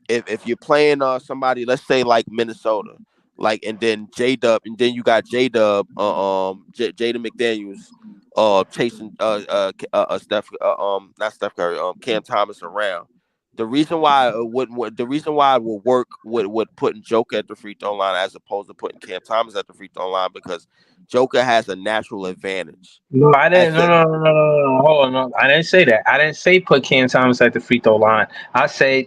if you're playing somebody, let's say like Minnesota, like and then J Dub, and then you got J Dub, Jada McDaniels, chasing Steph, not Steph Curry, Cam Thomas around. The reason why it would work with putting Joker at the free throw line as opposed to putting Cam Thomas at the free throw line because Joker has a natural advantage. No, I At didn't. No, certain no, no, no, no, no. Hold on. No. I didn't say that. I didn't say put Cam Thomas at the free throw line. I said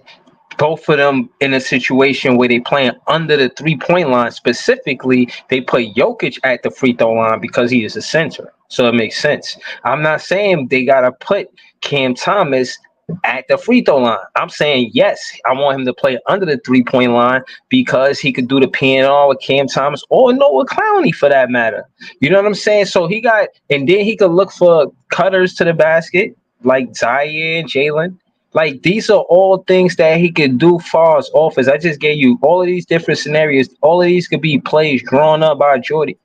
both of them in a situation where they playing under the 3 point line. Specifically, they put Jokic at the free throw line because he is a center. So it makes sense. I'm not saying they gotta put Cam Thomas at the free throw line. I'm saying yes, I want him to play under the 3 point line because he could do the PNR with Cam Thomas or Noah Clowney for that matter. You know what I'm saying? So he got, and then he could look for cutters to the basket like Zaire, Jalen. Like these are all things that he could do far as offense. I just gave you all of these different scenarios. All of these could be plays drawn up by Jordy.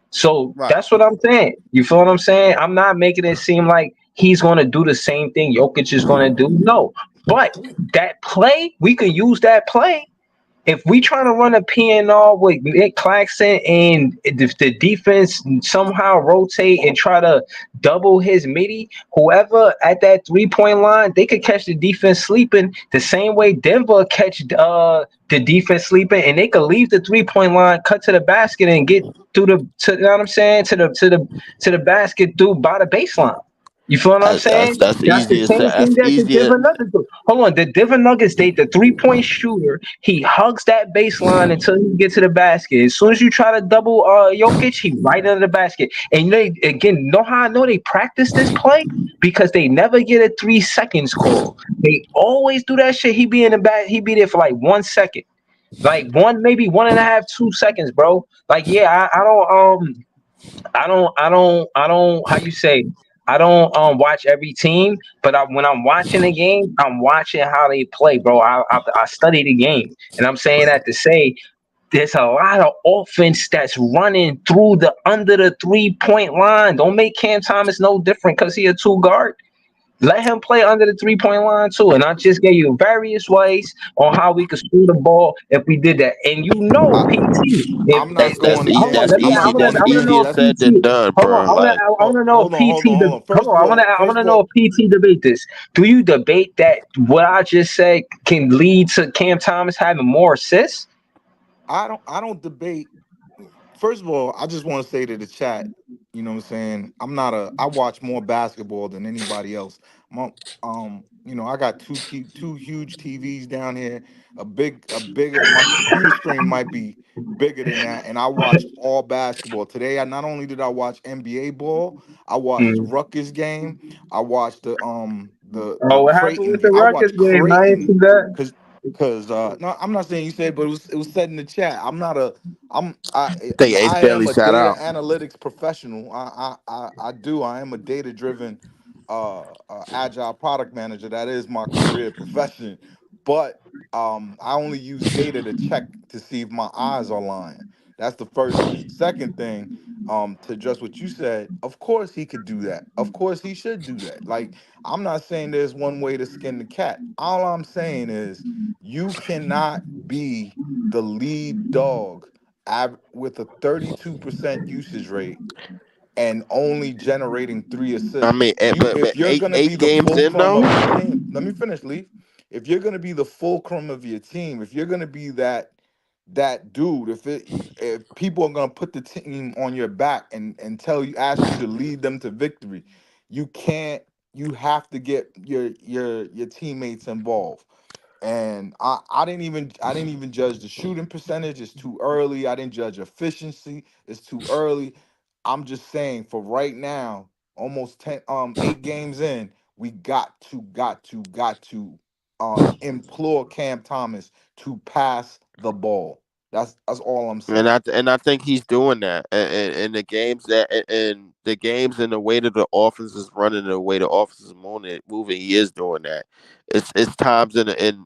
So right. that's what I'm saying. You feel what I'm saying? I'm not making it seem like he's going to do the same thing Jokic is going to do. No. But that play, we could use that play if we trying to run a PNR with Nick Claxton and the defense somehow rotate and try to double his midi, whoever at that 3 point line, they could catch the defense sleeping the same way Denver catch the defense sleeping, and they could leave the 3 point line, cut to the basket, and get through you know what I'm saying, to the basket through by the baseline. You feel what I'm saying? That's That's the easier. same thing That's that the easier. Denver Nuggets do. Hold on, the Denver Nuggets, the 3 point shooter, he hugs that baseline until he gets to the basket. As soon as you try to double Jokic, he right under the basket. And they again, know how I know they practice this play? Because they never get a 3 seconds call. They always do that shit. He be in the back, he be there for like 1 second. Like one, maybe one and a half, 2 seconds, bro. Like, yeah, I don't how you say, I don't watch every team, but when I'm watching a game, I'm watching how they play, bro. I study the game, and I'm saying that to say there's a lot of offense that's running through the under the 3 point line. Don't make Cam Thomas no different because he a two guard. Let him play under the 3 point line too. And I just gave you various ways on how we could screw the ball if we did that. And I, PT, if I'm not That's going easy. hold on, against. That's let me. I'm I easy. not want to. going That's I want to against know easier if them. said PT. than done, Hold on. bro. Like I want to know if PT. Hold on. Hold on. I want to know if PT debate this. Do you debate that what I just said can lead to Cam Thomas having more assists? I don't debate. First of all, I just want to say to the chat, you know what I'm saying? I watch more basketball than anybody else. I got two huge TVs down here, my computer screen might be bigger than that, and I watch all basketball. Today, I not only did I watch NBA ball, I watched the Mm. Rutgers game, I watched the Oh, what happened Creighton with game. the I Rockets watched game? I ain't Creighton see that. because no, I'm not saying you said, but it was said in the chat. I think Ace I Bailey am a shout data out. analytics professional. I am a data driven agile product manager. That is my career profession. But I only use data to check to see if my eyes are lying. That's the first thing. Second thing, to address what you said, of course he could do that. Of course he should do that. Like, I'm not saying there's one way to skin the cat. All I'm saying is you cannot be the lead dog with a 32% usage rate and only generating 3 assists. But If you're eight gonna be eight the games in fulcrum though. of your team, let me finish, Leaf. If you're gonna be the fulcrum of your team, if you're gonna be that dude, if people are gonna put the team on your back and ask you to lead them to victory, you can't. You have to get your teammates involved. And I didn't even judge the shooting percentage. It's too early. I didn't judge efficiency. It's too early. I'm just saying for right now, almost 8 games in, we got to implore Cam Thomas to pass the ball. That's all I'm And saying. I think he's doing that. And the games and the games and the way that the offense is running, the way the offense is moving, he is doing that. It's times within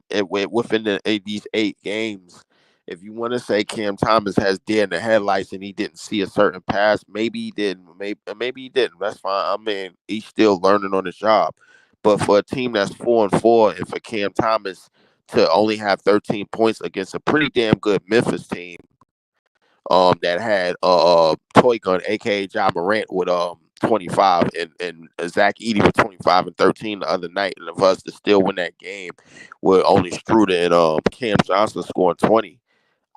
these 8 games. If you want to say Cam Thomas has deer in the headlights and he didn't see a certain pass, maybe he didn't. Maybe he didn't. That's fine. I mean, he's still learning on the job. But for a team that's 4-4, and for Cam Thomas to only have 13 points against a pretty damn good Memphis team, that had Toy Gun, aka John Morant, with 25, and Zach Edey with 25 and 13 the other night, and of us to still win that game with only Struder and Cam Johnson scoring 20.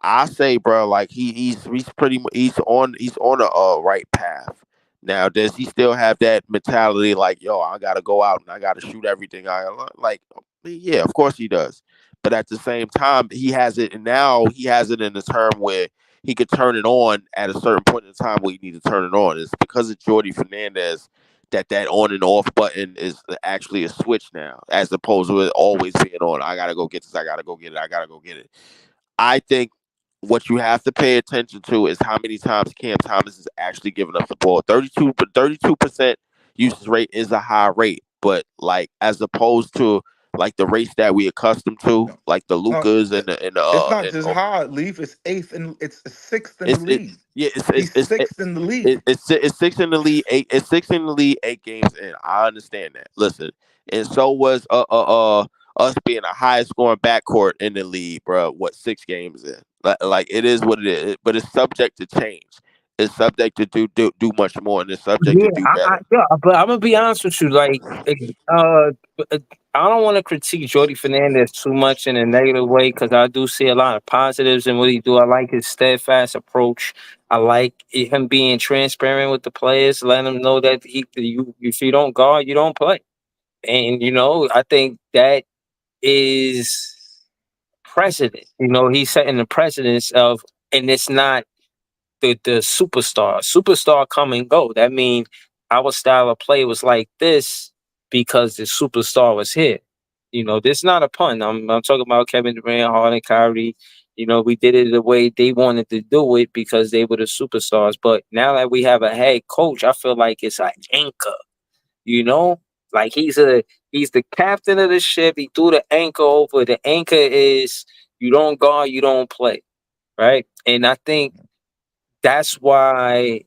I say, bro, like he's pretty he's on a right path. Now, does he still have that mentality like, yo, I gotta go out and I gotta shoot everything I like? Yeah, of course he does. But at the same time, he has it, and now he has it in a term where he could turn it on at a certain point in time where you need to turn it on. It's because of Jordi Fernandez that on and off button is actually a switch now, as opposed to it always being on. I gotta go get this. I gotta go get it. I gotta go get it. I think what you have to pay attention to is how many times Cam Thomas is actually giving up the ball. 32% usage rate is a high rate, but like as opposed to like the rates that we accustomed to, No, like the no, Lucas and the it's not just hard. Leaf. It's eighth and it's sixth in the it's it league. yeah He's sixth in the league. it's six in the league, eight. It's six in the league, 8 games in. I understand that. Listen, and so was us being the highest scoring backcourt in the league, bro. What, 6 games in? Like it is what it is, but it's subject to change. It's subject to do much more, and it's subject to Yeah, do better. yeah, but I'm gonna be honest with you. Like, uh, I don't want to critique Jordy Fernandez too much in a negative way because I do see a lot of positives in what he do. I like his steadfast approach. I like him being transparent with the players, letting them know that you if you don't guard, you don't play. And I think that is precedent. He's setting the precedence of, and it's not the superstar. Superstar come and go. That means our style of play was like this because the superstar was here. This is not a pun. I'm talking about Kevin Durant, Harden, Kyrie. We did it the way they wanted to do it because they were the superstars. But now that we have a head coach, I feel like it's an anchor. You know, like he's the captain of the ship. He threw the anchor over. The anchor is you don't guard, you don't play, right? And I think that's why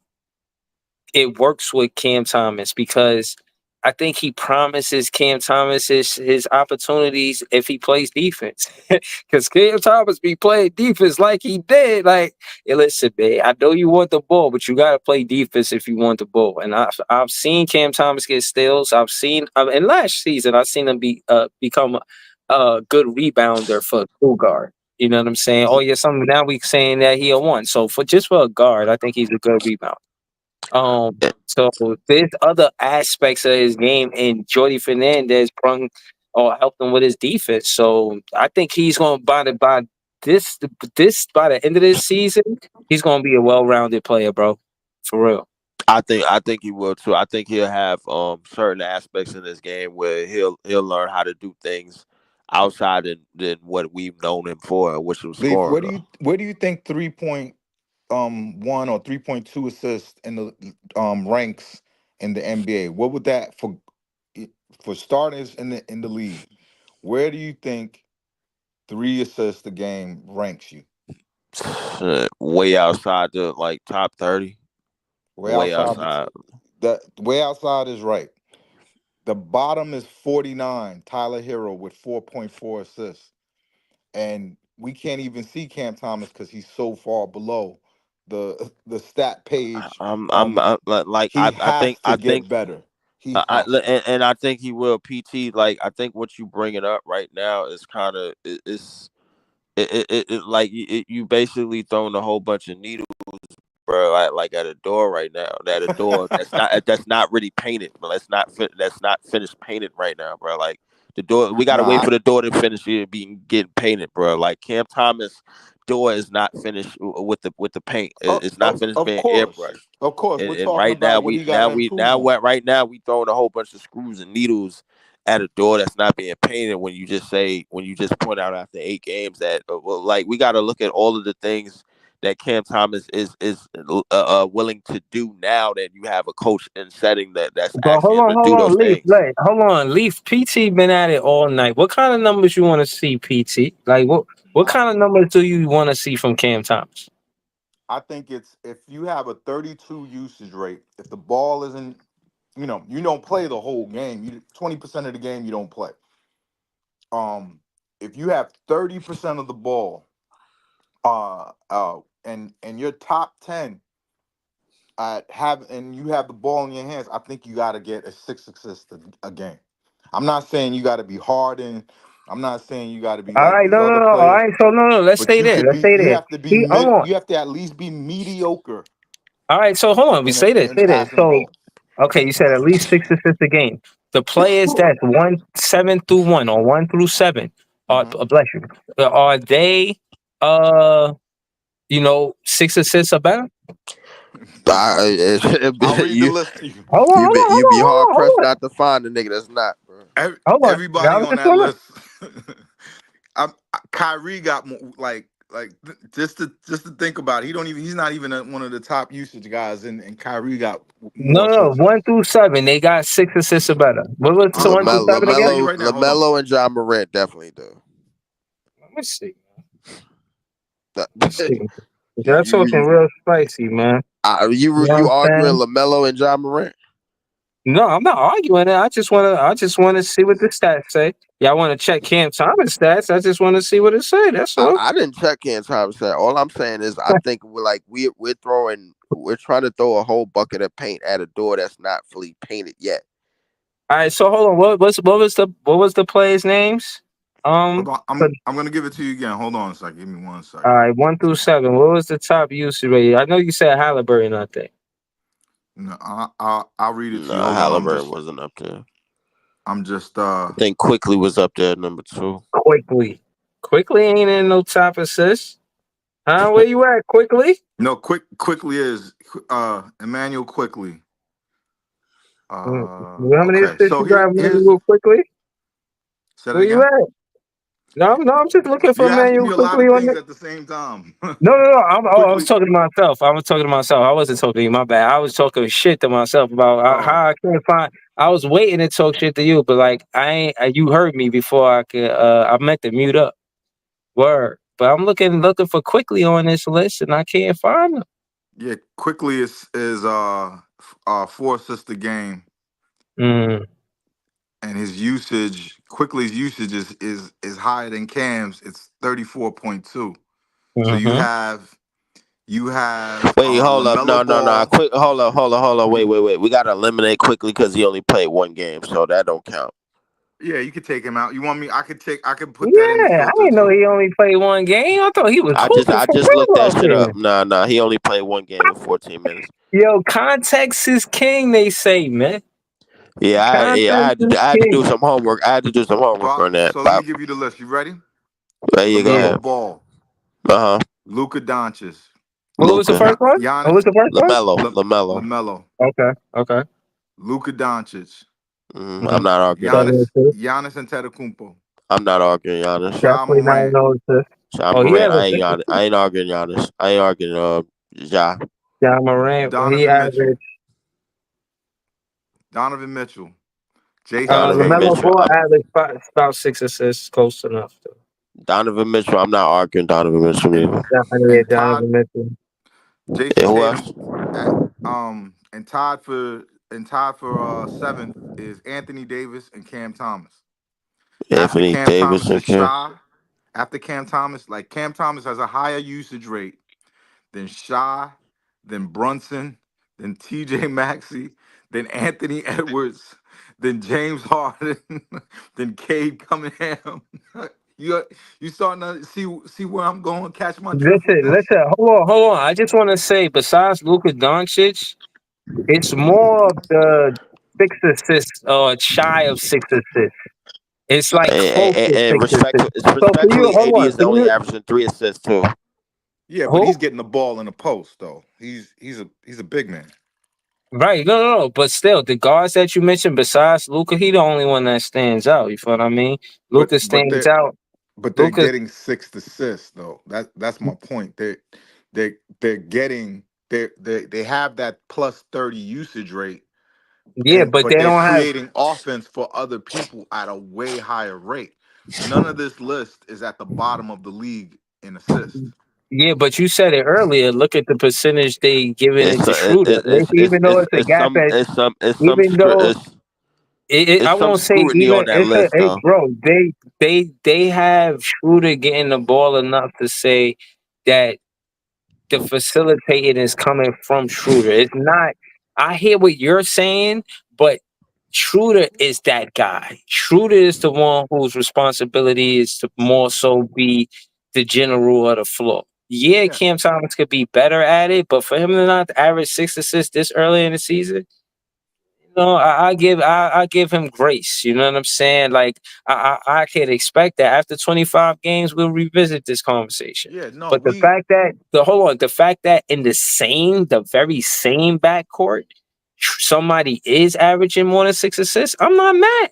it works with Cam Thomas because I think he promises Cam Thomas his opportunities if he plays defense. Because Cam Thomas be playing defense like he did. Like, hey, listen, man, I know you want the ball, but you got to play defense if you want the ball. And I've seen Cam Thomas get steals. I've seen, and last season, I've seen him become a good rebounder for a two guard. You know what I'm saying? Oh, yeah, some now we saying that he a one. So for a guard, I think he's a good rebounder. So there's other aspects of his game, and Jordi Fernandez brung or helped him with his defense. So I think he's going to by this by the end of this season, he's going to be a well-rounded player, bro, for real. I think he will too. I think he'll have certain aspects in this game where he'll learn how to do things outside than what we've known him for, which was Leaf, scoring. where do you think 3 point one or 3.2 assists in the ranks in the NBA? What would that for starters in the league? Where do you think 3 assists a game ranks you? way outside the like top 30. Way Way outside outside. the way outside is right. The bottom is 49, Tyler Hero with 4.4 assists. And we can't even see Cam Thomas because he's so far below the stat page. Like He I has think to get better. He has to. and I think he will. PT, like I think what you bringing up right now is kind of like you basically throwing a whole bunch of needles, bro, like at a door right now. At a door that's not really painted, but that's not finished painted right now, bro. Like the door, we No, gotta wait for the door to finish it being getting painted, bro. Like Cam Thomas door is not finished with the paint. It's not finished of being course, airbrushed. of course, we're And talking right now about what he got to improve on. right now we throwing a whole bunch of screws and needles at a door that's not being painted. When you just point out after 8 games that well, like we got to look at all of the things that Cam Thomas is willing to do now that you have a coach in setting that's But asking him to do hold those on, Leaf. things. Like, hold on, Leaf. PT been at it all night. What kind of numbers you want to see, PT? Like, what I, kind of numbers do you want to see from Cam Thomas? I think it's if you have a 32 usage rate, if the ball isn't, you don't play the whole game. 20% of the game you don't play. If you have 30% of the ball, and your top 10 and you have the ball in your hands, I think you got to get a 6 assists a game. I'm not saying you got to be Harden. I'm not saying you got to be All like right, these no, no, other no. All players, right, so no. Let's but stay there. Let's stay you there. have to be He, hold on. you have to at least be mediocre All right, so hold on. We say this. in Say this. passing the So, ball. okay, you said at least 6 assists a game. The players that's 1 7 through 1 or 1 through 7, Hmm. bless you. Are they 6 assists or better? I'll read the you list to you. Hold on, hold on, hold you on, be hold hard on, hold pressed on. not to find a nigga that's not, bro. Hold on. I Everybody was on just that wanna. list. Kyrie got more, just to think about it. He's not even one of the top usage guys, and Kyrie got No, more no, no. assists. 1 through 7, they got 6 assists or better. What was the one through Lamelo, seven I'll tell again? you right now. Hold on. Lamelo, and John Morant definitely do. Let me see. That- Let me see. you You're talking you real spicy, man. You know what you I'm arguing saying? Lamelo and John Morant? No, I'm not arguing it. I just wanna see what the stats say. Y'all wanna check Cam Thomas stats. I just wanna see what it say. That's all. I didn't check in time to say. All I'm saying is I think we're trying to throw a whole bucket of paint at a door that's not fully painted yet. All right, so hold on. What was the players' names? Hold on. For- I'm gonna give it to you again. Hold on a second. Give me 1 second. all right, 1 through 7. What was the top usage rate? I know you said Halliburton, I think. No, I'll read it to you. No, Hold on. Halliburton wasn't up there. I'm just I think Quickly was up there at number 2. Quickly ain't in no top assist. Huh? Where you at? Quickly? no quickly is Emmanuel Quickly. How many Okay. assists So you got, here's Emmanuel Quickly? say that Where you again. at? No, no, I'm just looking for You're asking Emmanuel me a lot Quickly of on things the. at the same time. No, no, no. I was Quickly. talking to myself. I was talking to myself. I wasn't talking to you. My bad. I was talking shit to myself about Oh, how I can't find. I was waiting to talk shit to you, but like I ain't. You heard me before I could. I meant to mute up. Word. But I'm looking for Quickly on this list, and I can't find him. yeah. Quickly is 4 assists a game, Mm, and his usage, Quickly's usage is higher than Cam's. It's 34.2. So mm-hmm. you have Wait, hold up. Lamelo No. Ball. Quick, hold up. Wait. We got to eliminate Quickly because he only played 1 game, so that don't count. Yeah, you could take him out. You want me? I could put that in the Yeah, I filter didn't know too. he only played 1 game. I thought he was hooping I for just looked real that out shit up. there. Nah. He only played 1 game in 14 minutes. Yo, context is king, they say, man. Context is I had to do king. some homework. I had to do some homework on that. So let me But give you the list. You ready? there you Yeah. go. Lamelo Ball, Uh huh. Luka Doncic, What was the Luca, first one? What Giannis, was the first one? Lamelo. Lamelo, Okay, okay. Luka Doncic, I'm Mm-hmm. not arguing that. 7 assists. Giannis Antetokounmpo, I'm not arguing Giannis. Ja Definitely not Morant, no assists. John Oh, he Morant. has a I ain't arguing Giannis. I ain't arguing Ja. John Morant. He Donovan Mitchell, averaged. Donovan Mitchell, Jason Donovan LaMelo Tatum, Mitchell. Ball averaged about 6 assists, close enough. Though. Donovan Mitchell. I'm not arguing Donovan Mitchell either. Yeah, And Todd, Donovan Mitchell. Jason And who Tatum, else? at, and tied for seventh is Anthony Davis and Cam Thomas. After Anthony Cam Davis Thomas and is Cam. Shy. After Cam Thomas, like Cam Thomas has a higher usage rate than Shy, than Brunson, than TJ Maxey, than Anthony Edwards, than James Harden, than Cade Cunningham. you you starting to see where I'm going? Catch my drift with this? Listen. Hold on. I just want to say, besides Luka Doncic, it's more of the 6 assists or shy of 6 assists. It's like close to And 6 assists. So for you, respectfully, hold AD on. is For only you, averaging 3 assists too. Yeah, but who? he's getting the ball in the post though. He's a big man. Right. No. But still, the guards that you mentioned, besides Luca, he the only one that stands out. You feel what I mean? But Luca but stands they're out. but they're Luca, getting six assists though. That's my point. They're getting they have that plus 30 usage rate, yeah, and but they but they're don't have. creating offense for other people at a way higher rate. None of this list is at the bottom of the league in assists. Yeah, but you said it earlier. Look at the percentage they giving it It's to Schroeder. Even though it's a gap at, even though I it's some won't say scrutiny even on that it's a list hey though. bro, they have Schroeder getting the ball enough to say that the facilitating is coming from Schroeder. It's not. I hear what you're saying, but Schroeder is that guy. Schroeder is the one whose responsibility is to more so be the general of the floor. Yeah, Yeah, Cam Thomas could be better at it, but for him to not average 6 assists this early in the season, no, I give him grace. You know what I'm saying? Like I can expect that after 25 games we'll revisit this conversation. yeah. No, But the fact that the fact that in the very same backcourt, somebody is averaging more than 6 assists, I'm not mad.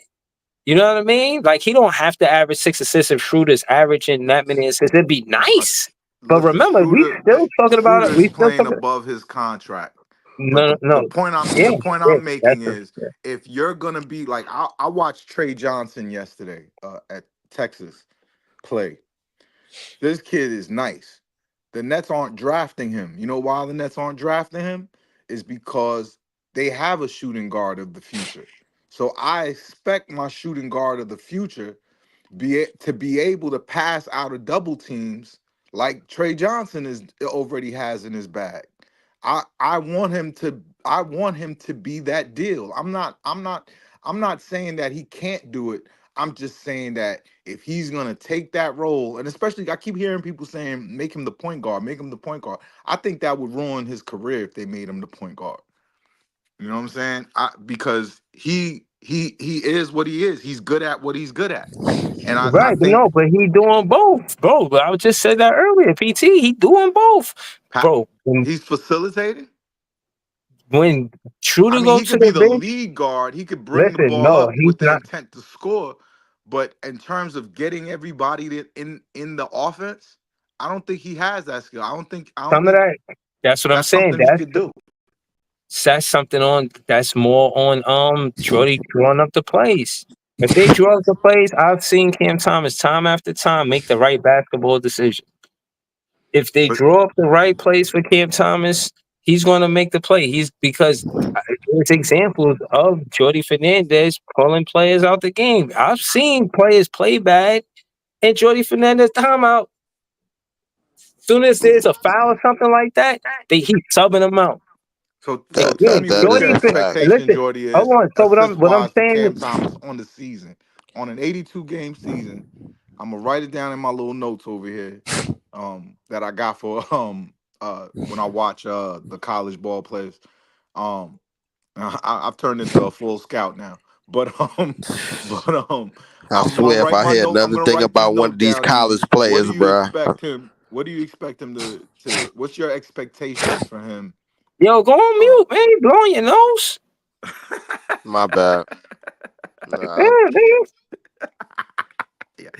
You know what I mean? Like he don't have to average 6 assists if Schroeder's averaging that many assists. It'd be uh, nice. But listen, remember, we still talking about it. Schroeder's We still playing talking. above his contract. But No, the no. point I'm Yeah, the point yeah. I'm That's making a, is, if you're gonna be like, I watched Trey Johnson yesterday at Texas play. This kid is nice. The Nets aren't drafting him. You know why the Nets aren't drafting him? Is because they have a shooting guard of the future. So I expect my shooting guard of the future to be able to pass out of double teams like Trey Johnson is already has in his bag. I want him to be that deal. I'm not saying that he can't do it. I'm just saying that if he's gonna take that role, and especially I keep hearing people saying make him the point guard, make him the point guard. I think that would ruin his career if they made him the point guard. You know what I'm saying? Because he is what he is. He's good at what he's good at. And I right, but think no, but he doing both, bro. But I just said that earlier. PT, he doing both, bro. he's facilitating. When I Schroeder mean, go he to could the be the bench, lead guard. He could bring the listen, ball no, up he's with the not. intent to score. But in terms of getting everybody in the offense, I don't think he has that skill. I don't Some of think that. That's what I'm that's saying. something he could do. That's something on. That's more on Jordy drawing up the plays. If they draw up the plays, I've seen Cam Thomas time after time make the right basketball decision. If they But draw up the right plays for Cam Thomas, he's going to make the play. He's because there's examples of Jordi Fernandez pulling players out the game. I've seen players play bad and Jordi Fernandez timeout. Soon as there's a foul or something like that, he's subbing them out. so That tell that me that what is your a Jordy, fact. expectation, listen, Jordy, hold is on. So assist what I'm wise for Cam saying, Thomas on the season, on an 82 game season. I'm gonna write it down in my little notes over here, that I got for when I watch the college ball players. Um, I've turned into a full scout now. But but I I'm gonna swear, if write I my hear note. I'm another gonna thing write this about one note of these down, college Easy. What do players, you bruh. expect him? What do you expect him to? What's your expectations for him? yo, go on Uh, mute, man. You blowing your nose. My bad. Nah, Yeah, man. yeah.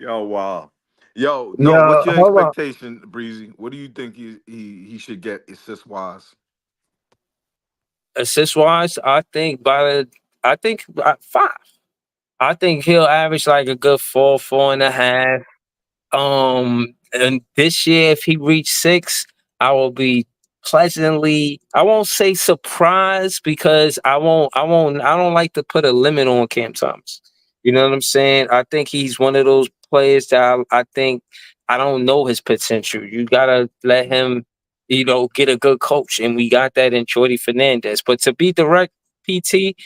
Yo, wow. Yo, no. Yo, What's your hold on. expectation, Breezy? What do you think he should get assist wise? Assist wise, I think 5. I think he'll average like a good 4, 4.5. And this year, if he reached 6, I will be pleasantly. I won't say surprised because I won't. I won't. I don't like to put a limit on Cam Thomas. You know what I'm saying? I think he's one of those players that I think I don't know his potential. You gotta let him, get a good coach, and we got that in Jordi Fernandez. But to be direct, PT,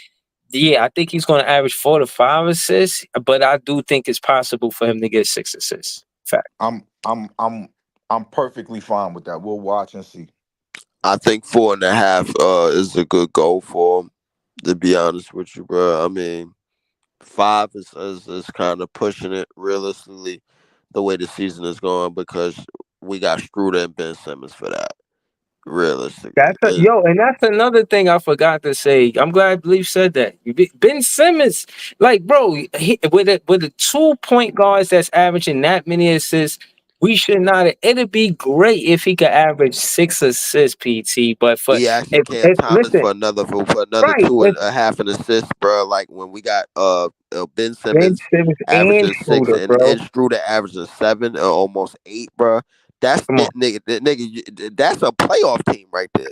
yeah, I think he's going to average 4 to 5 assists, but I do think it's possible for him to get 6 assists. Fact. I'm perfectly fine with that. We'll watch and see. I think 4.5 is a good goal for him. To be honest with you, bro. I mean, 5 is kind of pushing it realistically the way the season is going because we got Struder and Ben Simmons for that. Realistically, And that's another thing I forgot to say. I'm glad Leaf said that. Ben Simmons, like, bro, with the 2 point guards that's averaging that many assists, we should not. It'd be great if he could average 6 assists, PT. But he asking Cam if Thomas listen, for another right, two if and a half an assist, bro. Like when we got Ben Ben Simmons Simmons and averaging 6 Schroeder, and bro, Struder averaging 7 or almost 8, bro. That's come on. it, nigga. That's a playoff team right there.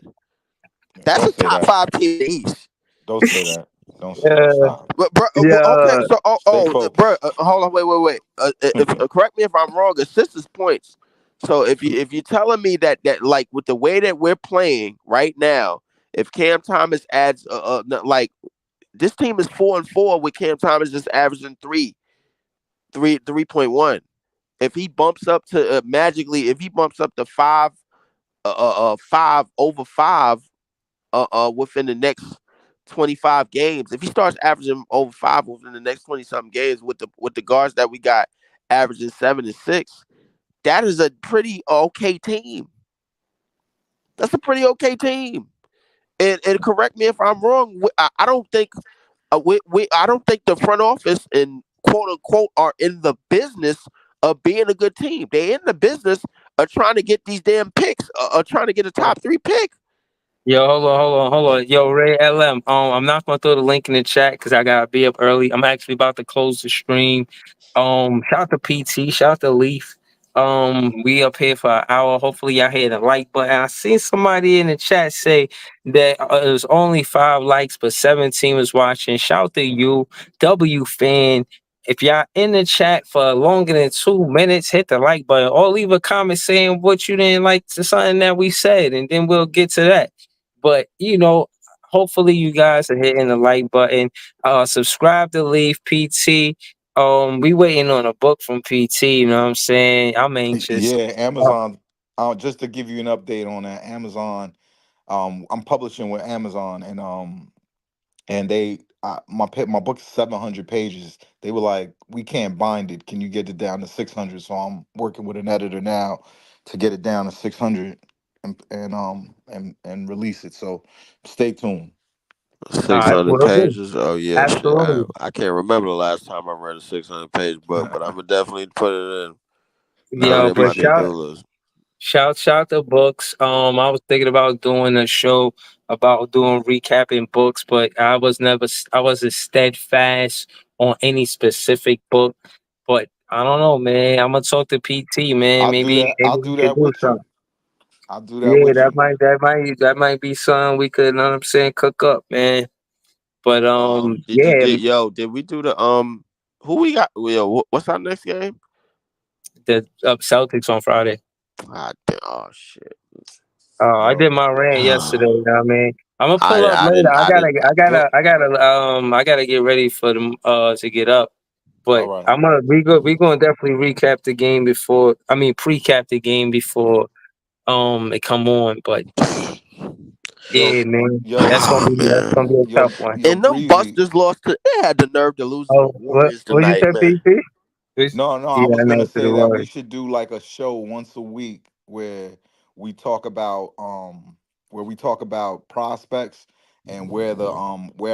That's Don't a say top that. 5 team in the East. Don't say that. Don't say that. Yeah, Stop. But bro, okay, yeah. so Stay bro, focused. hold on, wait. If correct me if I'm wrong. Assistance points. So if you're telling me that like with the way that we're playing right now, if Cam Thomas adds like this team is 4-4 with Cam Thomas just averaging 3.1. If he bumps up to magically, if he bumps up to 5 within the next 25 games. If he starts averaging over 5 within the next 20 something games with the guards that we got averaging 7 and 6, that is a pretty okay team. That's a pretty okay team. And correct me if I'm wrong. I don't think I don't think the front office and quote unquote are in the business of being a good team. They're in the business of trying to get these damn picks, trying to get a top 3 pick. Yo, hold on. Yo, Ray LM. I'm not gonna throw the link in the chat because I gotta be up early. I'm actually about to close the stream. Shout out to PT, shout out to Leaf. We up here for an hour. Hopefully, y'all hit the like button. I seen somebody in the chat say that it was only 5 likes, but 17 was watching. Shout out to you, W fan. If y'all in the chat for longer than 2 minutes, hit the like button or leave a comment saying what you didn't like to something that we said, and then we'll get to that. But hopefully you guys are hitting the like button. Subscribe to Leave PT. We waiting on a book from PT. You know what I'm saying? I'm anxious. Yeah, Uh, Amazon. Just to give you an update on that, Amazon. I'm publishing with Amazon, and they my book is 700 pages. They were like, we can't bind it. Can you get it down to 600? So I'm working with an editor now to get it down to 600 and release it. So stay tuned. all right, 600 will do. pages. Oh yeah, shit. Absolutely. I can't remember the last time I read a 600-page book, but I'm gonna definitely put it in. Put Nah, it Yeah, I in but my appreciate shout to-do that. list. shout to books. I was thinking about doing a show about doing recapping books, but I wasn't steadfast on any specific book. But I don't know, man. I'm gonna talk to PT, man. I'll do Maybe that. maybe I'll we do could that do with you. something. I'll do that Yeah, with you. that might be something we could, you know what I'm saying, cook up, man. But Did you yeah, did yo? Did we do the Who we got? Yo, what's our next game? the Celtics on Friday. Oh shit. I did Yo, my rant yesterday. You know what I mean, I'm gonna pull up I later. didn't I didn't good. I gotta get ready for them to get up. All But right. we gonna definitely recap the game before. I mean, pre-cap the game before it come on. But Yo, yeah, man, yo, that's man. gonna be a tough one. yo, And them Breezy. Busters lost to. They had the nerve to lose to the Oh, Warriors what you tonight, said, man. PC? No, I Yeah, was I gonna know to the say that we word. should do like a show once a week where we talk about prospects and where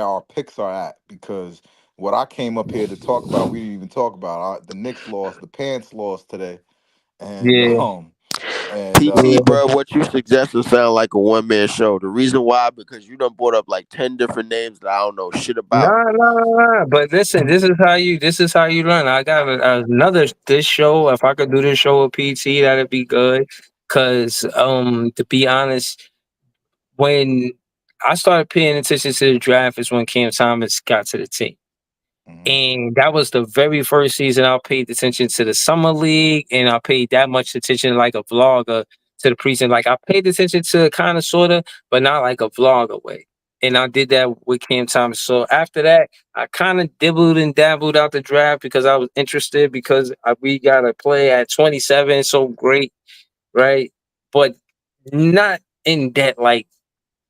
our picks are at, because what I came up here to talk about we didn't even talk about. The Knicks lost, the Pants lost today, and Yeah, And PT, Yeah. bro, what you suggesting sound like a one man show. The reason why, because you done brought up like 10 different names that I don't know shit about. Nah, nah, nah, nah. But listen, this is how you learn. I got another this show. If I could do this show with PT, that'd be good. Cause to be honest, when I started paying attention to the draft is when Cam Thomas got to the team. mhm, And that was the very first season I paid attention to the summer league, and I paid that much attention like a vlogger to the preseason. Like I paid attention to it kind of sorta, but not like a vlogger way. And I did that with Cam Thomas. So after that, I kind of dibbled and dabbled out the draft because I was interested because we got to play at 27, so great, right? But not in that like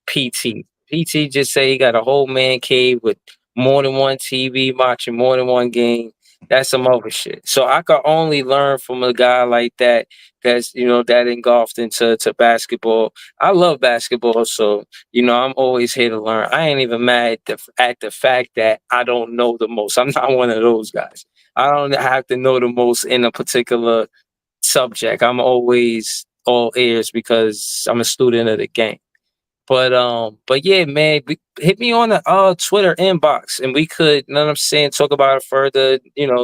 PT. PT just say he got a whole man cave with more than one TV, watching more than one game. That's some other shit. So I could only learn from a guy like that. That's that engulfed into basketball. I love basketball, so I'm always here to learn. I ain't even mad at the fact that I don't know the most. I'm not one of those guys. I don't have to know the most in a particular subject. I'm always all ears because I'm a student of the game. But yeah, man, hit me on the Twitter inbox, and we could, you know what I'm saying, talk about it further.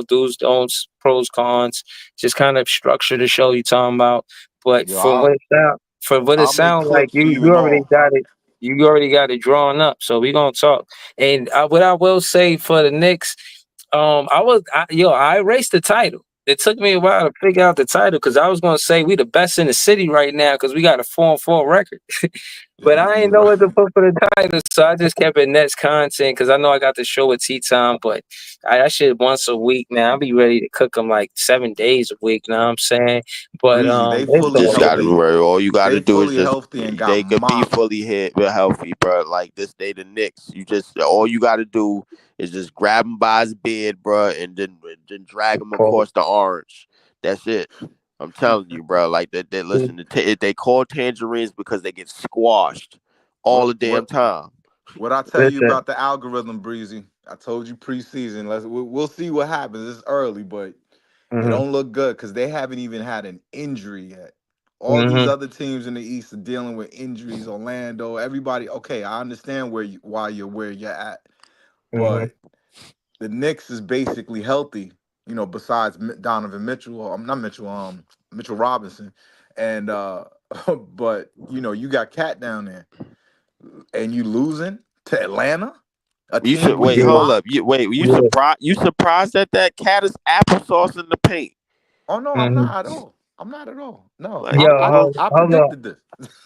Do's, don'ts, pros, cons, just kind of structure the show you talking about. But yo, I'll from what it I'll make sounds like, clips for you you you and already all. got it. You already got it drawn up, so we gonna talk. And what I will say for the Knicks, I erased the title. It took me a while to figure out the title because I was gonna say we the best in the city right now because we got a 4-4 record. Yeah, But you I you ain't know right. what to put for the title, so I just kept it Nets content because I know I got the show with Tea Time, but that shit once a week now. I'll be ready to cook them like 7 days a week. Know what I'm saying? But Breezy, they it's You fully all just got to good. healthy. worry. All you got to They do is fully just healthy and got they could be mopped. fully hit, but healthy, bro. Like this day, the Knicks. You just all you got to do is just grab him by his beard, bro, and then drag him Pause. across the orange. That's it. I'm telling you, bro. Like they listen. They call tangerines because they get squashed all What the damn what time. what I tell you Listen. about the algorithm, Breezy? I told you preseason. We'll see what happens. It's early, but it Mm-hmm, don't look good because they haven't even had an injury yet. All these mm-hmm, other teams in the East are dealing with injuries. Orlando, everybody. Okay, I understand why you're where you're at, mm-hmm. but the Knicks is basically healthy. Besides Donovan Mitchell, not Mitchell, Mitchell Robinson, and but you got Cat down there, and you losing to Atlanta, a You team should we wait. Yeah, Hold up. mopped. You wait. You yeah. surprised? You surprised that cat is applesauce in the paint? Oh no, I'm Mm-hmm. not at all. I'm not at all. No, Like, Yo, bro. I hold on. predicted this.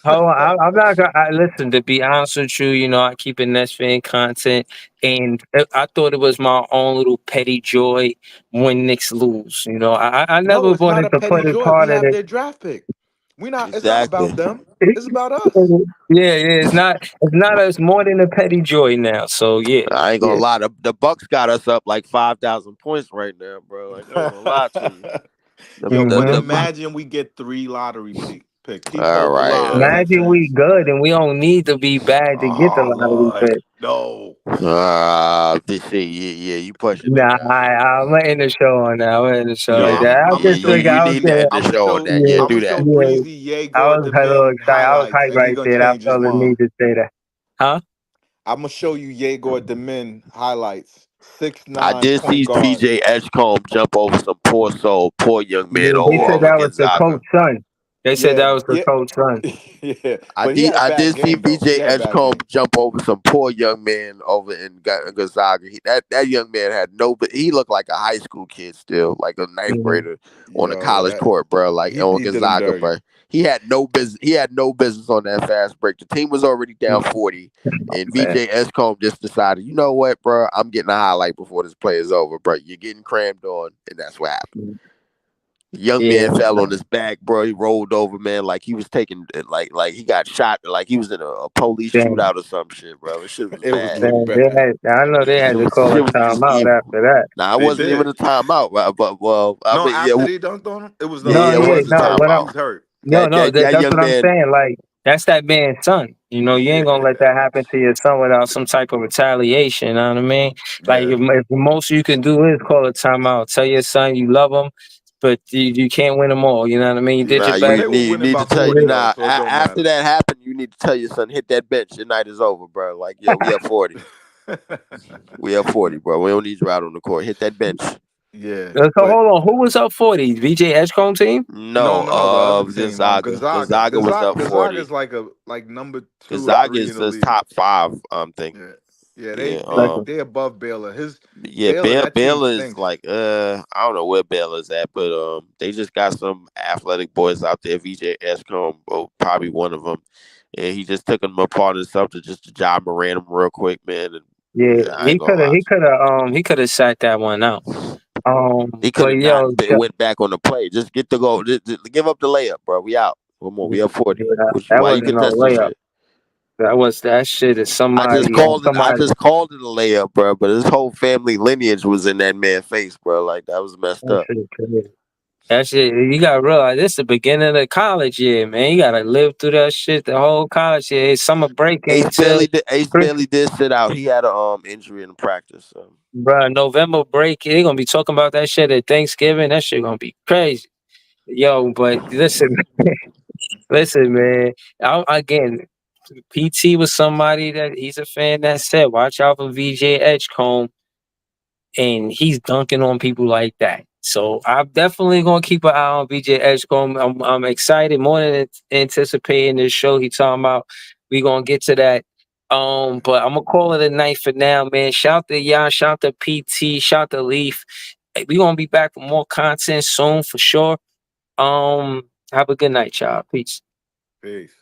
Hold on, I'm not gonna listen. To be honest with you, I keep a Nets fan content, and I thought it was my own little petty joy when Knicks lose. I No, never it's not wanted a to petty put a joy. We part of have it. their draft pick. We not. It's not Exactly. about them. It's about us. Yeah, yeah. It's more than a petty joy now. So yeah, I ain't yeah. gonna lie. The Bucks got us up like 5,000 points right now, bro. Like I ain't gonna lie to you. Yo, but The Mm-hmm. imagine we get three lottery picks. Keep all hope right. alive, Nets Imagine we fans. good and we don't need to be bad to get the Oh lottery Lord, pick. no. This shit, yeah, you pushing it, Nah, John. I'm letting the show on that. I'm letting the show Yo, like I'm that. I I'm was gonna Yeah, just show you like, you. you I was need to saying, end the show on that. Yeah, yeah, I'm do gonna that. show yeah. Breezy I Yegor was a little Demin excited. I was highlights, hyped and he right gonna there. I change his felt the mind. need to say that. Huh? I'm gonna show you Yegor Demin highlights. Six I nine did point see guard. PJ Edgecombe jump over some poor soul, poor young man Yeah, they Yeah, said over that was the Gonzaga. coach's son. They said yeah, that was the yeah, coach's son. yeah. But he had a I bad did see game though. He VJ had a bad Edgecombe game. jump over some poor young man over in Gonzaga. That young man had no, but he looked like a high school kid still, like a ninth Mhm. grader on a Yo, college that court, bro. Like on he did him Gonzaga, dirty. bro. He had no business. He had no business on that fast break. The team was already down 40, and Man. VJ Edgecombe just decided, you know what, bro? I'm getting a highlight before this play is over, bro. You're getting crammed on, and that's what happened. Young Yeah, man fell on his back, bro. He rolled over, man, like he was taking, like he got shot, like he was in a police damn. shootout or some shit, bro. This shit was It was bad. look Man, bad. I know they had to call a Shit was just timeout evil. after that. Nah, it They wasn't even did. a timeout, but well, I No, mean, yeah, after they dunked on him, it was yeah, No, no. yeah, it No, yeah, was he's a no. hurt. What I'm timeout. He's hurt. That that's young what I'm man, saying. Like that's that man's son. You Yeah, ain't gonna let that happen to your son without some type of retaliation. You know what I mean? Like yeah. if the most you can do is call a timeout. Tell your son you love him. but you can't win them all. You know what I mean? You did Nah, your But best. they were you winning need to by tell 40 you. though, Nah, so it don't after matter. that happened, you need to tell your son, hit that bench. Your night is over, bro. Like, yo, we up 40. We up 40, bro. We don't need you out on the court. Hit that bench. Yeah, So but hold on, who was up 40? VJ Edgecombe team? no, No, no, the other team, Gonzaga. Gonzaga. Gonzaga was up 40. Gonzaga's like number 2 or 3 Gonzaga in is the the league. top 5, I'm thinking. Yeah, yeah, Yeah, they above Baylor. yeah, Baylor, that team Baylor is stinks. like, I don't know where Baylor's at, but they just got some athletic boys out there. VJ Escombe, probably one of them, and he just took them apart and something just to job and ran them real quick, man. And Yeah, I ain't gonna lie, he could have sat that one out. he could But have not yo, went back on the play. Just get the goal. Just give up the layup, bro. We out. One more. We up 40. that Why you wasn't no contest this layup. shit? that shit is I just somebody called it. I somebody. just called it a layup, bro. But his whole family lineage was in that man's face, bro. Like that was messed That up. shit is crazy. That shit, you gotta realize this is the beginning of the college year, man. You gotta live through that shit the whole college year. It's summer break into Ace Bailey did sit out. He had a injury in practice. So. bruh, November break. They gonna be talking about that shit at Thanksgiving. That shit gonna be crazy. Yo, but listen, listen, man. Again, PT was somebody that he's a fan that said, watch out for VJ Edgecombe, and he's dunking on people like that. So I'm definitely gonna keep an eye on VJ Edgecombe. I'm excited more than anticipating this show. He talking about we gonna get to that. But I'm gonna call it a night for now, man. Shout to y'all, shout to PT, shout to Leaf. Hey, we gonna be back with more content soon for sure. Have a good night, y'all. Peace. Peace.